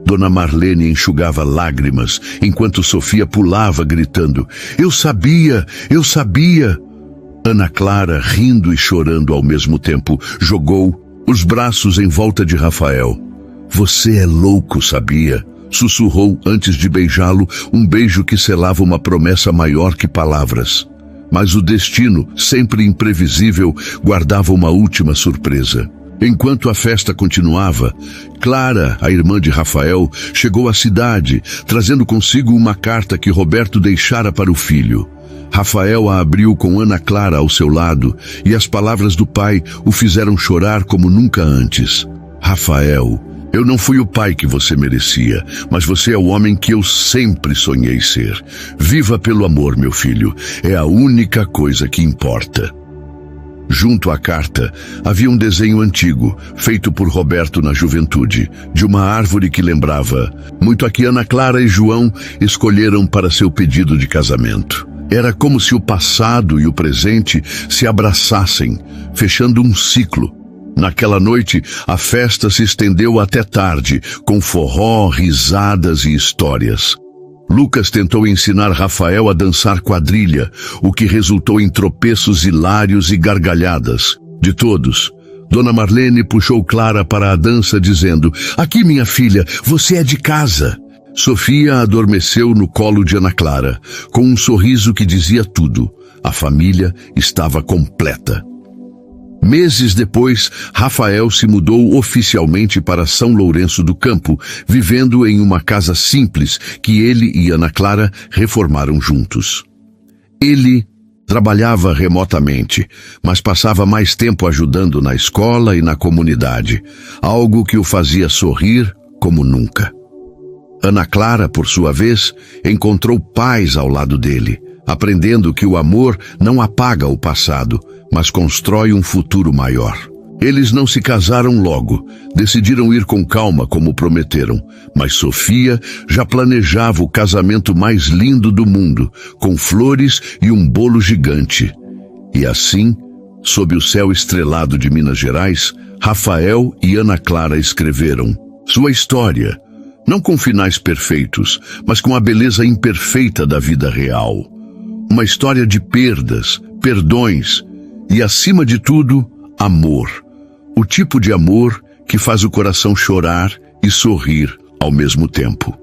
Dona Marlene enxugava lágrimas, enquanto Sofia pulava gritando: Eu sabia! Ana Clara, rindo e chorando ao mesmo tempo, jogou os braços em volta de Rafael. "Você é louco, sabia?" Sussurrou antes de beijá-lo, um beijo que selava uma promessa maior que palavras. Mas o destino, sempre imprevisível, guardava uma última surpresa. Enquanto a festa continuava, Clara, a irmã de Rafael, chegou à cidade, trazendo consigo uma carta que Roberto deixara para o filho. Rafael a abriu com Ana Clara ao seu lado, e as palavras do pai o fizeram chorar como nunca antes. "Rafael, eu não fui o pai que você merecia, mas você é o homem que eu sempre sonhei ser. Viva pelo amor, meu filho. É a única coisa que importa." Junto à carta, havia um desenho antigo, feito por Roberto na juventude, de uma árvore que lembrava muito a que Ana Clara e João escolheram para seu pedido de casamento. Era como se o passado e o presente se abraçassem, fechando um ciclo. Naquela noite, a festa se estendeu até tarde, com forró, risadas e histórias. Lucas tentou ensinar Rafael a dançar quadrilha, o que resultou em tropeços hilários e gargalhadas. De todos, Dona Marlene puxou Clara para a dança, dizendo: "Aqui, minha filha, você é de casa." Sofia adormeceu no colo de Ana Clara, com um sorriso que dizia tudo. A família estava completa. Meses depois, Rafael se mudou oficialmente para São Lourenço do Campo, vivendo em uma casa simples que ele e Ana Clara reformaram juntos. Ele trabalhava remotamente, mas passava mais tempo ajudando na escola e na comunidade, algo que o fazia sorrir como nunca. Ana Clara, por sua vez, encontrou paz ao lado dele, aprendendo que o amor não apaga o passado, mas constrói um futuro maior. Eles não se casaram logo, decidiram ir com calma como prometeram, mas Sofia já planejava o casamento mais lindo do mundo, com flores e um bolo gigante. E assim, sob o céu estrelado de Minas Gerais, Rafael e Ana Clara escreveram sua história, não com finais perfeitos, mas com a beleza imperfeita da vida real. Uma história de perdas, perdões e, acima de tudo, amor. O tipo de amor que faz o coração chorar e sorrir ao mesmo tempo.